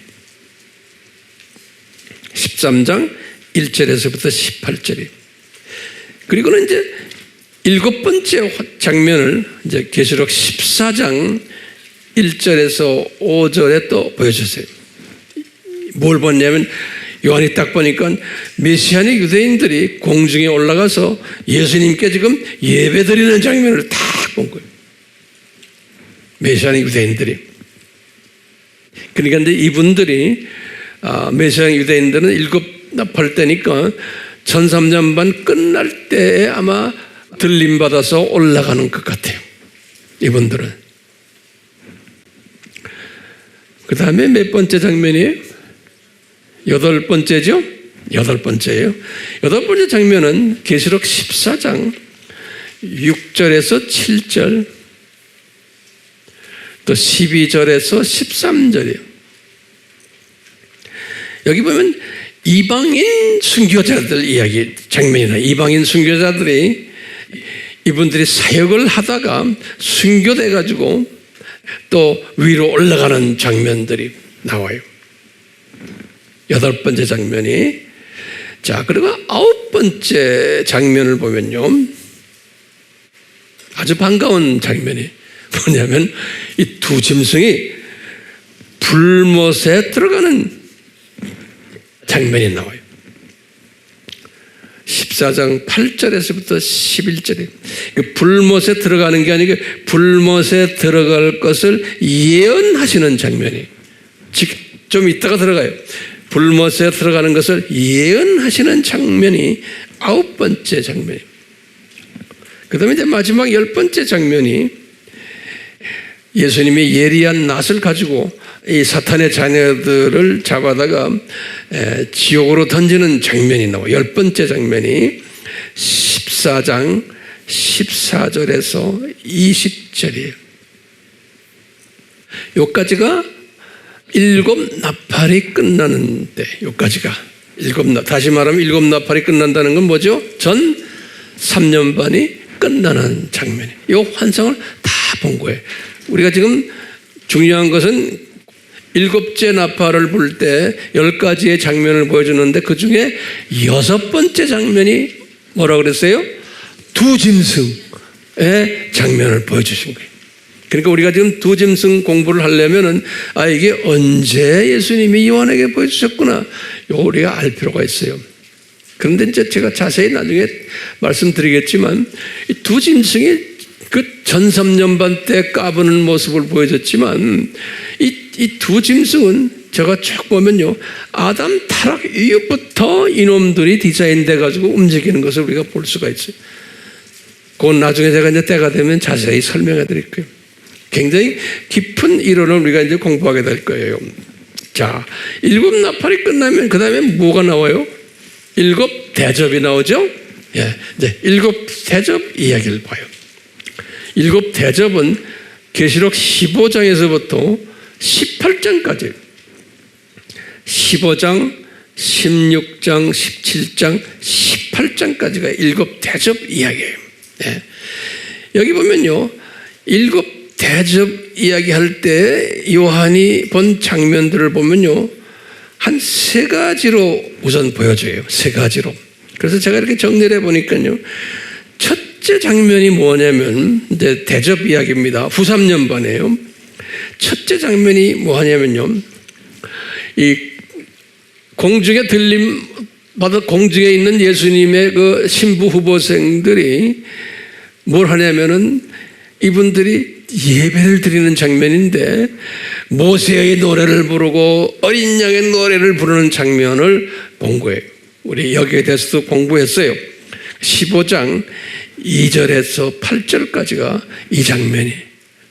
13장 1절에서부터 18절이에요. 그리고는 이제 7번째 장면을 이제 계시록 14장 1절에서 5절에 또 보여주세요. 뭘 봤냐면 요한이 딱 보니까 메시아닉 유대인들이 공중에 올라가서 예수님께 지금 예배드리는 장면을 딱 본 거예요. 메시아닉 유대인들이. 그러니까 이제 이분들이 메시아닉 유대인들은 7 나팔 때니까 1300년 끝날 때에 아마 들림받아서 올라가는 것 같아요. 이분들은. 그 다음에 몇 번째 장면이에요? 8번째죠? 8번째예요. 8번째 장면은 계시록 14장 6절에서 7절 또 12절에서 13절이에요. 여기 보면 이방인 순교자들 이야기 장면이나 이방인 순교자들이 이분들이 사역을 하다가 순교돼 가지고 또 위로 올라가는 장면들이 나와요. 8번째 장면이. 자, 그리고 9번째 장면을 보면요, 아주 반가운 장면이 뭐냐면 이 두 짐승이 불못에 들어가는 장면이 나와요. 14장 8절에서부터 11절에 불못에 들어가는 게 아니고 불못에 들어갈 것을 예언하시는 장면이 좀 이따가 들어가요. 불못에 들어가는 것을 예언하시는 장면이 9번째 장면이에요. 그 다음에 이제 마지막 10번째 장면이 예수님이 예리한 낫을 가지고 이 사탄의 자녀들을 잡아다가 지옥으로 던지는 장면이 나와요. 10번째 장면이 14장 14절에서 20절이에요. 여기까지가 일곱 나팔이 끝나는 때, 여기까지가 다시 말하면 일곱 나팔이 끝난다는 건 뭐죠? 전 3년 반이 끝나는 장면이. 이 환상을 다 본 거예요. 우리가 지금 중요한 것은 일곱째 나팔을 불 때 10가지의 장면을 보여주는데 그 중에 6번째 장면이 뭐라고 그랬어요? 두 짐승의 장면을 보여주신 거예요. 그러니까 우리가 지금 두 짐승 공부를 하려면은 이게 언제 예수님이 요한에게 보여주셨구나. 이거 우리가 알 필요가 있어요. 그런데 이제 제가 자세히 나중에 말씀드리겠지만 이 두 짐승이 그 전 3년 반 때 까부는 모습을 보여줬지만 이 두 짐승은 제가 쭉 보면요, 아담 타락 이후부터 이놈들이 디자인돼 가지고 움직이는 것을 우리가 볼 수가 있어요. 그건 나중에 제가 이제 때가 되면 자세히 설명해 드릴 거예요. 굉장히 깊은 이론을 우리가 이제 공부하게 될 거예요. 자, 일곱 나팔이 끝나면 그 다음에 뭐가 나와요? 일곱 대접이 나오죠? 예, 이제 일곱 대접 이야기를 봐요. 일곱 대접은 계시록 15장에서부터 18장까지 15장, 16장, 17장, 18장까지가 일곱 대접 이야기예요. 예. 여기 보면요, 일곱 대접 이야기할 때 요한이 본 장면들을 보면요, 한 3가지로 우선 보여줘요. 3가지로. 그래서 제가 이렇게 정리를 해보니까요, 첫째 장면이 뭐냐면 이제 대접 이야기입니다. 후 3년 반이에요. 첫째 장면이 뭐냐면요, 이 공중에 들림 받아 공중에 있는 예수님의 그 신부 후보생들이 뭘 하냐면은 이분들이 예배를 드리는 장면인데 모세의 노래를 부르고 어린 양의 노래를 부르는 장면을 본 거예요. 우리 여기에 대해서도 공부했어요. 15장 2절에서 8절까지가 이 장면이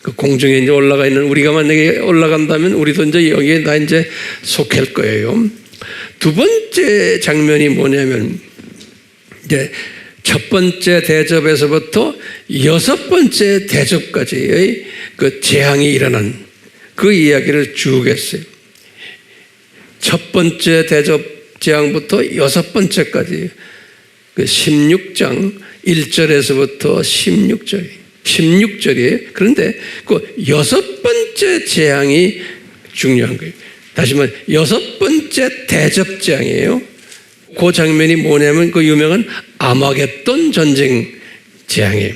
그 공중에 이제 올라가 있는, 우리가 만약에 올라간다면 우리도 이제 여기에 다 이제 속할 거예요. 두 번째 장면이 뭐냐면 이제 첫 번째 대접에서부터 6번째 대접까지의 그 재앙이 일어난 그 이야기를 쭉 했어요. 첫 번째 대접 재앙부터 6번째까지 그 16장 1절에서부터 16절이에요. 그런데 그 6번째 재앙이 중요한 거예요. 다시 말해 6번째 대접 재앙이에요. 그 장면이 뭐냐면 그 유명한 아마겟돈 전쟁 재앙이에요.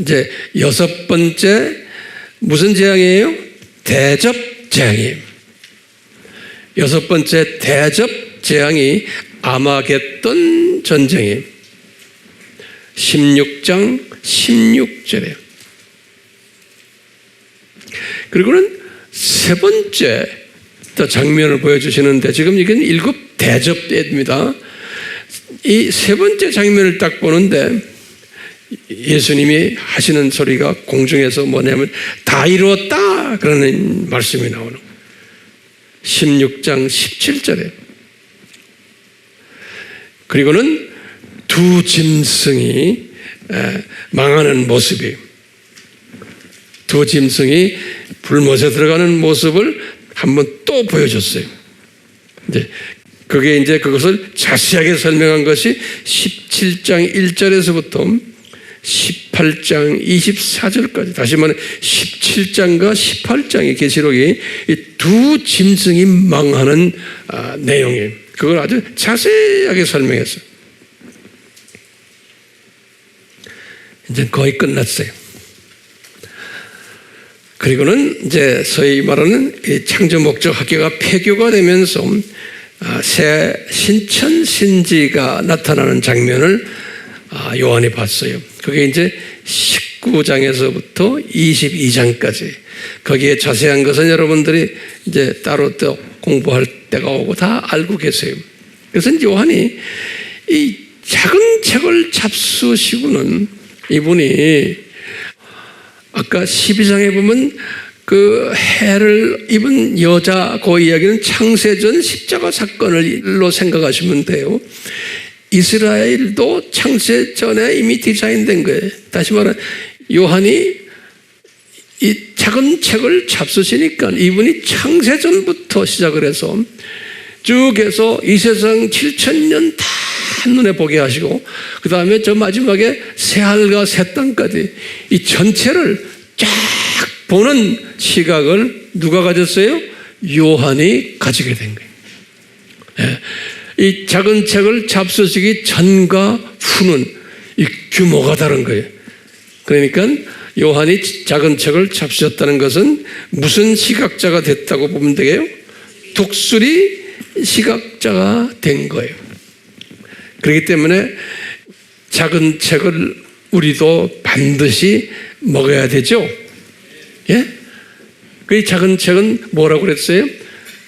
이제 6번째 무슨 재앙이에요? 대접 재앙이에요. 6번째 대접 재앙이 아마겟돈 전쟁이에요. 16장 16절이에요. 그리고는 세 번째 장면을 보여주시는데 지금 이건 일곱 대접입니다. 이 세 번째 장면을 딱 보는데 예수님이 하시는 소리가 공중에서 뭐냐면 다 이루었다 그러는 말씀이 나오는 거예요. 16장 17절에. 그리고는 두 짐승이 망하는 모습이에요. 두 짐승이 불못에 들어가는 모습을 한번 또 보여줬어요. 이제 그게 이제 그것을 자세하게 설명한 것이 17장 1절에서부터 18장 24절까지, 다시 말해 17장과 18장의 계시록이 이 두 짐승이 망하는 내용이에요. 그걸 아주 자세하게 설명했어요. 이제 거의 끝났어요. 그리고는 이제 소위 말하는 이 창조 목적 학교가 폐교가 되면서 새 신천 신지가 나타나는 장면을 요한이 봤어요. 그게 이제 19장에서부터 22장까지. 거기에 자세한 것은 여러분들이 이제 따로 또 공부할 때가 오고 다 알고 계세요. 그래서 요한이 이 작은 책을 잡수시고는 이분이 아까 12장에 보면 그 해를 입은 여자 그 이야기는 창세전 십자가 사건을로 생각하시면 돼요. 이스라엘도 창세전에 이미 디자인된 거예요. 다시 말해 요한이 이 작은 책을 잡수시니까 이분이 창세전부터 시작을 해서 쭉 해서 이 세상 7,000년 다 한눈에 보게 하시고 그 다음에 저 마지막에 새하늘과 새 땅까지 이 전체를 쫙 보는 시각을 누가 가졌어요? 요한이 가지게 된 거예요. 이 작은 책을 잡수시기 전과 후는 이 규모가 다른 거예요. 그러니까 요한이 작은 책을 잡수셨다는 것은 무슨 시각자가 됐다고 보면 되게요? 독수리 시각자가 된 거예요. 그렇기 때문에 작은 책을 우리도 반드시 먹어야 되죠. 예? 그 작은 책은 뭐라고 그랬어요?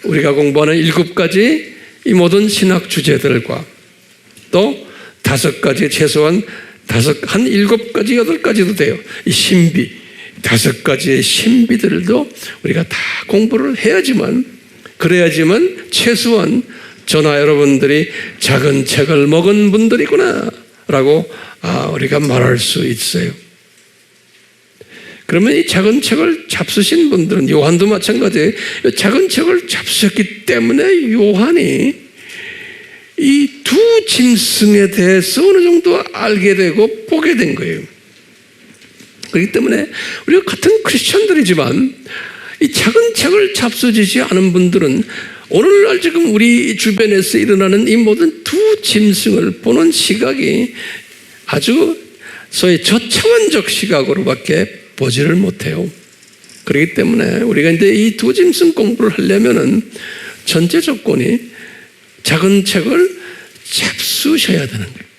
우리가 공부하는 7가지 이 모든 신학 주제들과 또 5가지 최소한 한 7가지, 8가지도 돼요. 이 신비, 5가지의 신비들도 우리가 다 공부를 해야지만 그래야지만 최소한 저나 여러분들이 작은 책을 먹은 분들이구나 라고 우리가 말할 수 있어요. 그러면 이 작은 책을 잡수신 분들은 요한도 마찬가지예요. 작은 책을 잡수셨기 때문에 요한이 이 두 짐승에 대해서 어느 정도 알게 되고 보게 된 거예요. 그렇기 때문에 우리가 같은 크리스천들이지만 이 작은 책을 잡수지지 않은 분들은 오늘날 지금 우리 주변에서 일어나는 이 모든 두 짐승을 보는 시각이 아주 소위 저차원적 시각으로밖에 보지를 못해요. 그렇기 때문에 우리가 이제 이 두 짐승 공부를 하려면은 전제 조건이 작은 책을 잡수셔야 되는 거예요.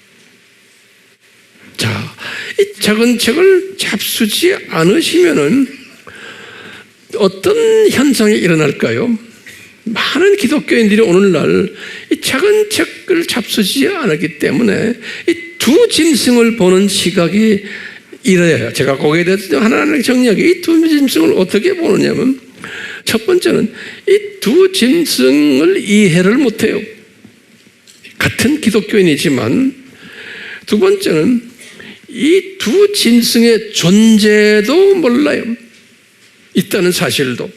자, 이 작은 책을 잡수지 않으시면은 어떤 현상이 일어날까요? 많은 기독교인들이 오늘날 이 작은 책을 잡수지 않았기 때문에 이 두 짐승을 보는 시각이 이래요. 제가 거기에 대해서 하나하나 정리하게 이 두 짐승을 어떻게 보느냐면 첫 번째는 이 두 짐승을 이해를 못해요. 같은 기독교인이지만 두 번째는 이 두 짐승의 존재도 몰라요. 있다는 사실도.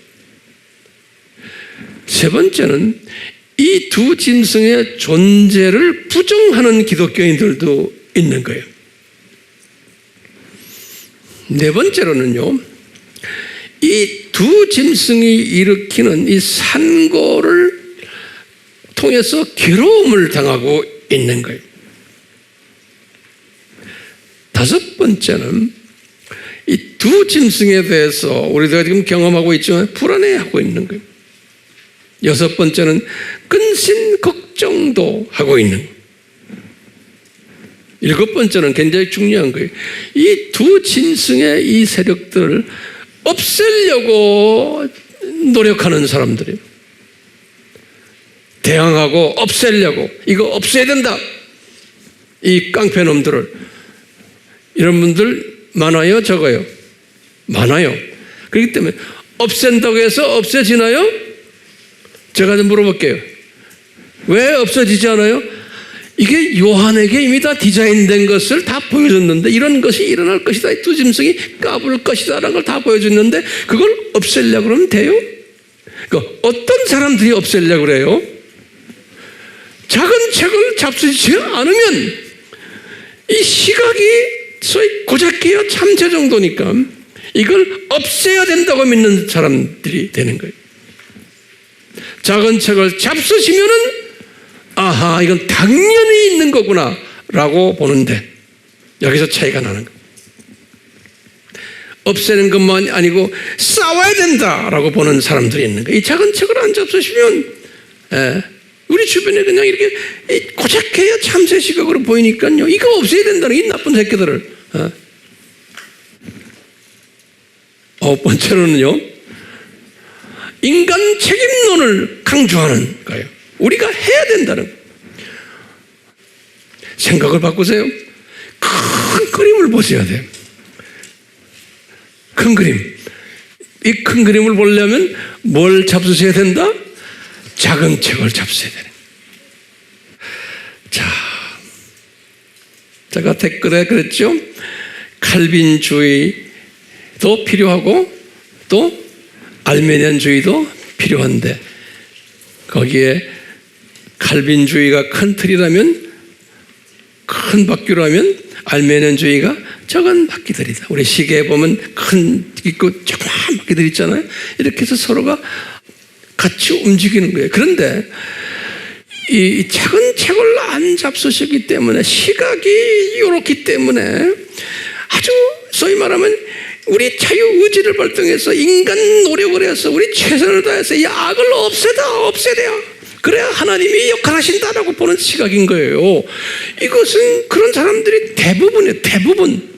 세 번째는 이 두 짐승의 존재를 부정하는 기독교인들도 있는 거예요. 네 번째로는요, 이 두 짐승이 일으키는 이 산고를 통해서 괴로움을 당하고 있는 거예요. 다섯 번째는 이 두 짐승에 대해서 우리가 지금 경험하고 있지만 불안해하고 있는 거예요. 여섯 번째는 근심 걱정도 하고 있는 거예요. 일곱 번째는 굉장히 중요한 거예요. 이 두 짐승의 이 세력들을 없애려고 노력하는 사람들이에요. 대항하고 없애려고 이거 없애야 된다. 이 깡패놈들을. 이런 분들 많아요? 적어요? 많아요. 그렇기 때문에 없앤다고 해서 없어지나요? 제가 좀 물어볼게요. 왜 없어지지 않아요? 이게 요한에게 이미 다 디자인된 것을 다 보여줬는데 이런 것이 일어날 것이다. 이 두 짐승이 까불 것이다 라는 걸 다 보여줬는데 그걸 없애려고 그러면 돼요? 그러니까 어떤 사람들이 없애려고 그래요? 작은 책을 잡수지 않으면 이 시각이 소위 고작해야 참새 정도니까 이걸 없애야 된다고 믿는 사람들이 되는 거예요. 작은 책을 잡수시면은 아하, 이건 당연히 있는 거구나 라고 보는데 여기서 차이가 나는 거예요. 없애는 것만 아니고 싸워야 된다라고 보는 사람들이 있는 거예요. 이 작은 책을 안 잡수시면 우리 주변에 그냥 이렇게 고작해야 참새 시각으로 보이니까요. 이거 없애야 된다는 이 나쁜 새끼들을. 아홉 번째로는요, 인간 책임론을 강조하는 거예요. 우리가 해야 된다는 거예요. 생각을 바꾸세요. 큰 그림을 보셔야 돼요. 큰 그림. 이 큰 그림을 보려면 뭘 잡수셔야 된다? 작은 책을 잡수셔야 되는 거예요. 자, 제가 댓글에 그랬죠. 칼빈주의도 필요하고 또 알메니안주의도 필요한데 거기에 칼빈주의가 큰 틀이라면 큰 바퀴라면 알메니안주의가 작은 바퀴들이다. 우리 시계에 보면 큰 있고 조그만 바퀴들 있잖아요. 이렇게 해서 서로가 같이 움직이는 거예요. 그런데 이 작은 책을 안 잡수시기 때문에 시각이 이렇기 때문에 아주 소위 말하면 우리 자유의지를 발동해서 인간 노력을 해서 우리 최선을 다해서 이 악을 없애야 그래야 하나님이 역할하신다라고 보는 시각인 거예요. 이것은 그런 사람들이 대부분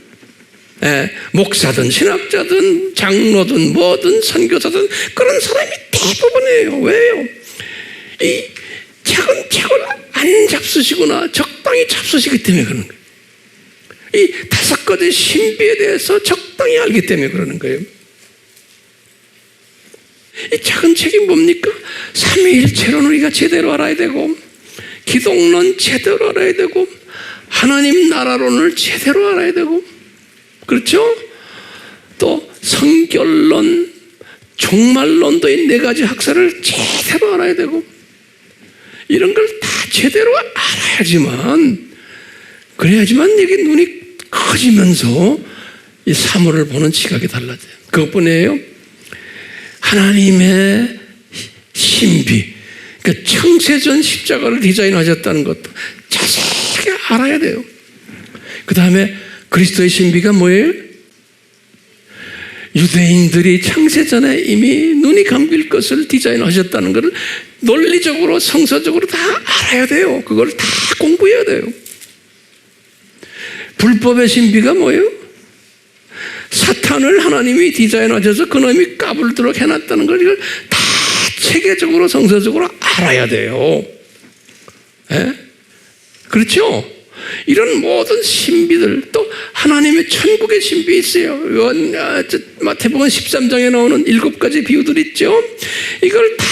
목사든 신학자든 장로든 뭐든 선교사든 그런 사람이 대부분이에요. 왜요? 이 작은 책을 안 잡수시거나 적당히 잡수시기 때문에 그러는 거예요. 이 5가지 신비에 대해서 적당히 알기 때문에 그러는 거예요. 이 작은 책이 뭡니까? 삼위일체론을 우리가 제대로 알아야 되고, 기독론 제대로 알아야 되고, 하나님 나라론을 제대로 알아야 되고, 그렇죠? 또 성결론, 종말론도 이 4가지 학설을 제대로 알아야 되고, 이런 걸 다 제대로 그래야지만 이게 눈이 커지면서 이 사물을 보는 시각이 달라져요. 그것뿐이에요. 하나님의 신비, 그러니까 창세전 십자가를 디자인하셨다는 것도 자세히 알아야 돼요. 그 다음에 그리스도의 신비가 뭐예요? 유대인들이 창세전에 이미 눈이 감길 것을 디자인하셨다는 것을 논리적으로 성서적으로 다 알아야 돼요. 그걸 다 공부해야 돼요. 불법의 신비가 뭐예요? 사탄을 하나님이 디자인하셔서 그놈이 까불도록 해놨다는 걸 이걸 다 체계적으로 성서적으로 알아야 돼요. 그렇죠? 이런 모든 신비들, 또 하나님의 천국의 신비 있어요. 마태복음 13장에 나오는 7가지 비유들 있죠. 이걸 다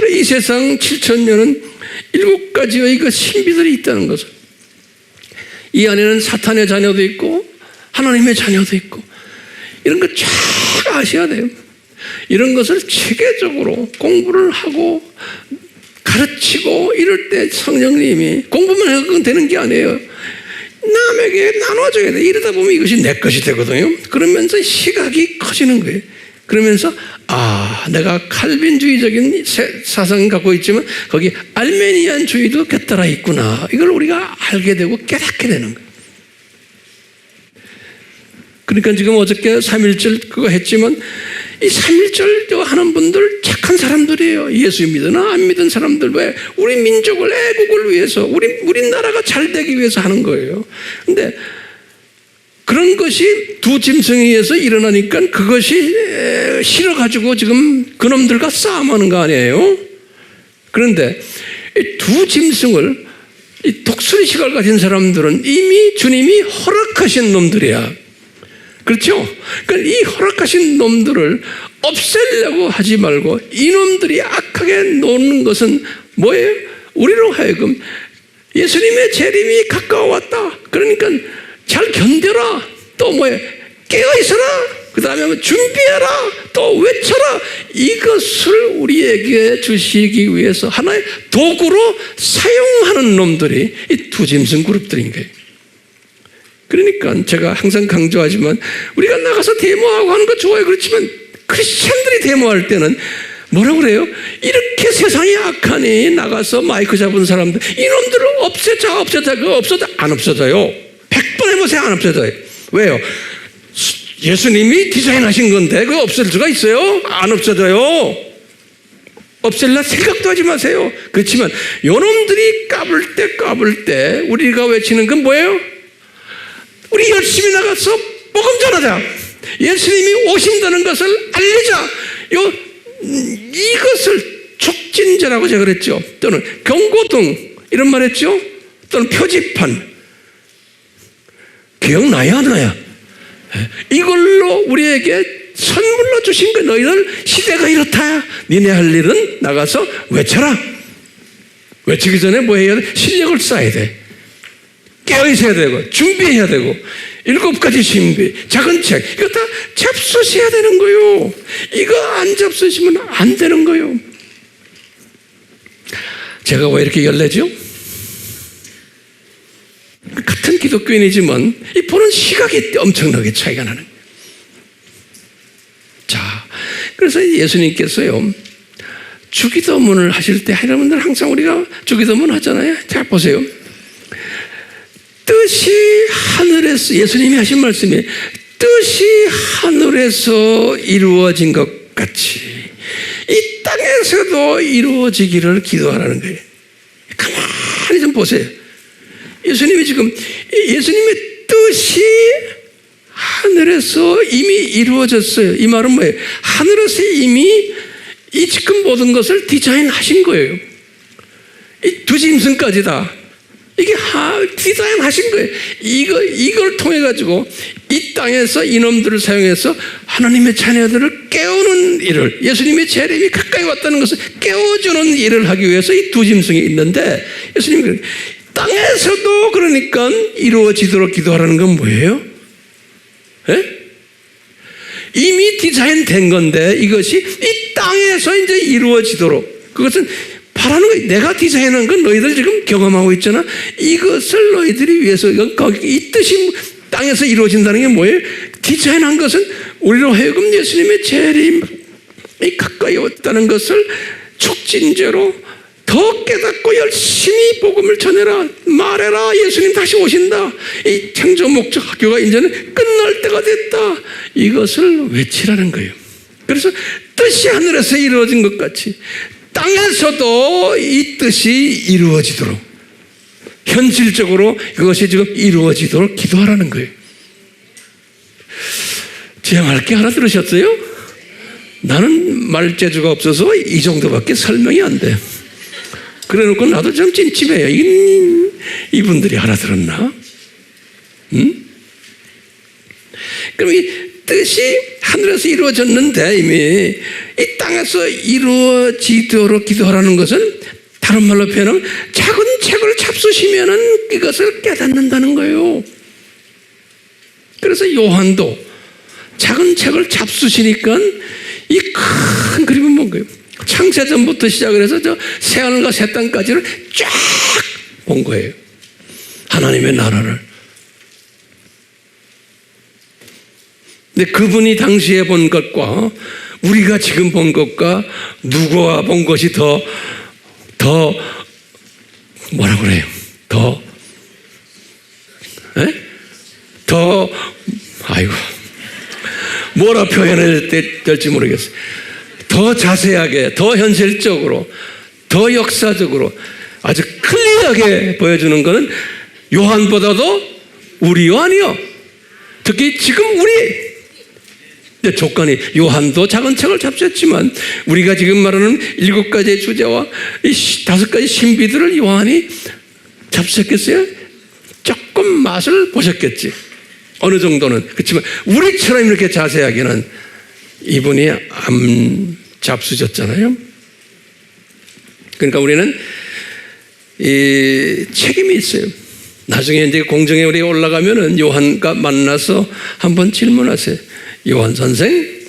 이 세상 7,000년은 7가지의 그 신비들이 있다는 것을, 이 안에는 사탄의 자녀도 있고 하나님의 자녀도 있고 이런 거 쫙 아셔야 돼요. 이런 것을 체계적으로 공부를 하고 가르치고 이럴 때 성령님이, 공부만 해서 그건 되는 게 아니에요. 남에게 나눠줘야 돼. 이러다 보면 이것이 내 것이 되거든요. 그러면서 시각이 커지는 거예요. 그러면서 내가 칼빈주의적인 사상을 갖고 있지만 거기 알메니안주의도 곁들어 있구나. 이걸 우리가 알게 되고 깨닫게 되는 거예요. 그러니까 지금 어저께 3.1절 그거 했지만 이 3.1절 하는 분들 착한 사람들이에요. 예수 믿으나 안 믿은 사람들. 왜? 우리 민족을, 애국을 위해서, 우리 나라가 잘 되기 위해서 하는 거예요. 근데 그런 것이 두 짐승에 의해서 일어나니까 그것이 싫어가지고 지금 그놈들과 싸움하는 거 아니에요? 그런데 이 두 짐승을, 이 독수리 시각을 가진 사람들은 이미 주님이 허락하신 놈들이야. 그렇죠? 그러니까 이 허락하신 놈들을 없애려고 하지 말고 이놈들이 악하게 노는 것은 뭐예요? 우리로 하여금 예수님의 재림이 가까워왔다. 그러니까 잘 견뎌라. 또 뭐예요? 깨어있어라. 그 다음에 준비해라. 또 외쳐라. 이것을 우리에게 주시기 위해서 하나의 도구로 사용하는 놈들이 이 두 짐승 그룹들인 거예요. 그러니까 제가 항상 강조하지만 우리가 나가서 데모하고 하는 거 좋아요. 그렇지만 크리스찬들이 데모할 때는 뭐라고 그래요? 이렇게 세상이 악하니 나가서 마이크 잡은 사람들, 이놈들을 없애자. 그거 없어져? 안 없어져요. 100번 해보세요. 안 없어져요. 왜요? 예수님이 디자인하신 건데 그거 없앨 수가 있어요? 안 없어져요. 없앨라 생각도 하지 마세요. 그렇지만 요놈들이 까불 때 우리가 외치는 건 뭐예요? 우리 열심히 나가서 복음 전하자. 예수님이 오신다는 것을 알리자. 이것을 촉진제라고 제가 그랬죠. 또는 경고등 이런 말 했죠. 또는 표지판. 기억나야 안 나야? 이걸로 우리에게 선물로 주신 거. 너희들 시대가 이렇다. 니네 할 일은 나가서 외쳐라. 외치기 전에 뭐 해야 돼? 실력을 쌓아야 돼. 깨어 있어야 되고 준비해야 되고 7가지 신비, 작은 책 이거 다 잡수셔야 되는 거예요. 이거 안 잡수시면 안 되는 거예요. 제가 왜 이렇게 열내죠? 같은 기독교인이지만 이 보는 시각이 엄청나게 차이가 나는 거예요. 자, 그래서 예수님께서요 주기도문을 하실 때 여러분들 항상 우리가 주기도문 하잖아요. 자 보세요. 뜻이 하늘에서, 예수님이 하신 말씀이 뜻이 하늘에서 이루어진 것 같이 이 땅에서도 이루어지기를 기도하라는 거예요. 가만히 좀 보세요. 예수님이 지금 예수님의 뜻이 하늘에서 이미 이루어졌어요. 이 말은 뭐예요? 하늘에서 이미 이 지금 모든 것을 디자인하신 거예요. 이 두 짐승까지 다 이게 디자인하신 거예요. 이걸 통해 가지고 이 땅에서 이놈들을 사용해서 하나님의 자녀들을 깨우는 일을, 예수님의 재림이 가까이 왔다는 것을 깨워주는 일을 하기 위해서 이 두 짐승이 있는데, 예수님이 땅에서도 그러니까 이루어지도록 기도하라는 건 뭐예요? 예? 이미 디자인된 건데 이것이 이 땅에서 이제 이루어지도록, 그것은 바라는 거예요. 내가 디자인한 건 너희들 지금 경험하고 있잖아. 이것을 너희들이 위해서, 이 뜻이 땅에서 이루어진다는 게 뭐예요? 디자인한 것은 우리로 하여금 예수님의 재림이 가까이 왔다는 것을 촉진제로 더 깨닫고 열심히 복음을 전해라, 말해라. 예수님 다시 오신다. 이 창조 목적 학교가 이제는 끝날 때가 됐다. 이것을 외치라는 거예요. 그래서 뜻이 하늘에서 이루어진 것 같이 땅에서도 이 뜻이 이루어지도록, 현실적으로 그것이 지금 이루어지도록 기도하라는 거예요. 제 말 알아들으셨어요? 나는 말재주가 없어서 이 정도밖에 설명이 안 돼. 그래 놓고 나도 좀 찜찜해요. 이분들이 알아들었나? 응? 그럼 이 뜻이 하늘에서 이루어졌는데 이미 이 땅에서 이루어지도록 기도하라는 것은 다른 말로 표현하면 작은 책을 잡수시면은 이것을 깨닫는다는 거예요. 그래서 요한도 작은 책을 잡수시니까 이 큰 그림은 뭔가요? 창세전부터 시작을 해서 저 새하늘과 새 땅까지를 쫙 본 거예요. 하나님의 나라를. 근데 그분이 당시에 본 것과 우리가 지금 본 것과 누구가 본 것이 더 뭐라고 그래요? 아이고, 뭐라 표현해야 될지 모르겠어요. 더 자세하게, 더 현실적으로, 더 역사적으로 아주 클리어하게 보여주는 것은 요한보다도 우리 요한이요. 특히 지금 우리 조건이, 요한도 작은 책을 잡수었지만 우리가 지금 말하는 7가지의 주제와 이 5가지 신비들을 요한이 잡수었겠어요? 조금 맛을 보셨겠지. 어느 정도는. 그렇지만 우리처럼 이렇게 자세하게는 이분이 안 잡수셨잖아요. 그러니까 우리는 이 책임이 있어요. 나중에 이제 공정에 우리가 올라가면은 요한과 만나서 한번 질문하세요. 요한 선생,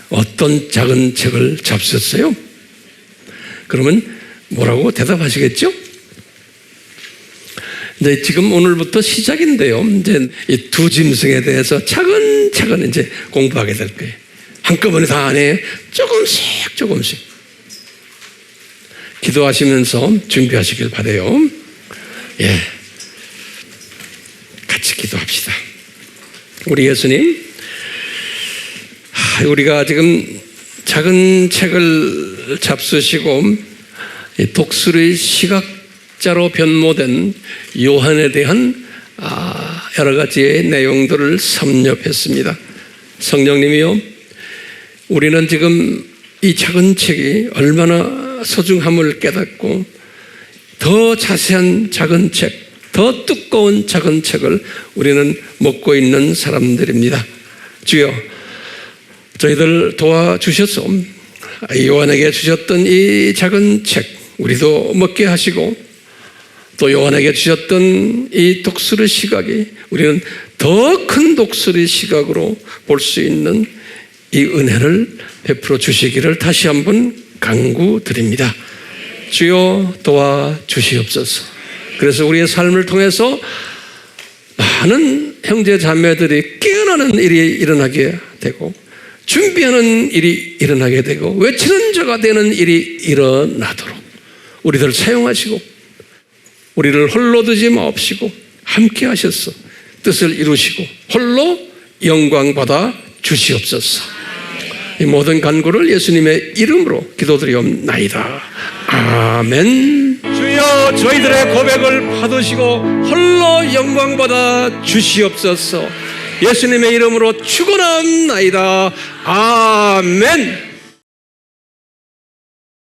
어떤 작은 책을 잡수셨어요? 그러면 뭐라고 대답하시겠죠? 이제 지금 오늘부터 시작인데요. 이제 이 두 짐승에 대해서 차근차근 이제 공부하게 될 거예요. 한꺼번에 다 안 해요. 조금씩. 기도하시면서 준비하시길 바라요. 예. 같이 기도합시다. 우리 예수님, 우리가 지금 작은 책을 잡수시고 독수리 시각자로 변모된 요한에 대한 여러 가지의 내용들을 섭렵했습니다. 성령님이요, 우리는 지금 이 작은 책이 얼마나 소중함을 깨닫고 더 자세한 작은 책, 더 두꺼운 작은 책을 우리는 먹고 있는 사람들입니다. 주여, 저희들 도와주셔서 요한에게 주셨던 이 작은 책 우리도 먹게 하시고 또 요한에게 주셨던 이 독수리 시각이 우리는 더 큰 독수리 시각으로 볼 수 있는 이 은혜를 베풀어 주시기를 다시 한번 간구드립니다. 주여 도와주시옵소서. 그래서 우리의 삶을 통해서 많은 형제 자매들이 깨어나는 일이 일어나게 되고 준비하는 일이 일어나게 되고 외치는 자가 되는 일이 일어나도록 우리들 사용하시고 우리를 홀로 두지 마옵시고 함께 하셔서 뜻을 이루시고 홀로 영광 받아 주시옵소서. 이 모든 간구를 예수님의 이름으로 기도드리옵나이다. 아멘. 주여 저희들의 고백을 받으시고 홀로 영광 받아 주시옵소서. 예수님의 이름으로 축원합나이다. 아멘.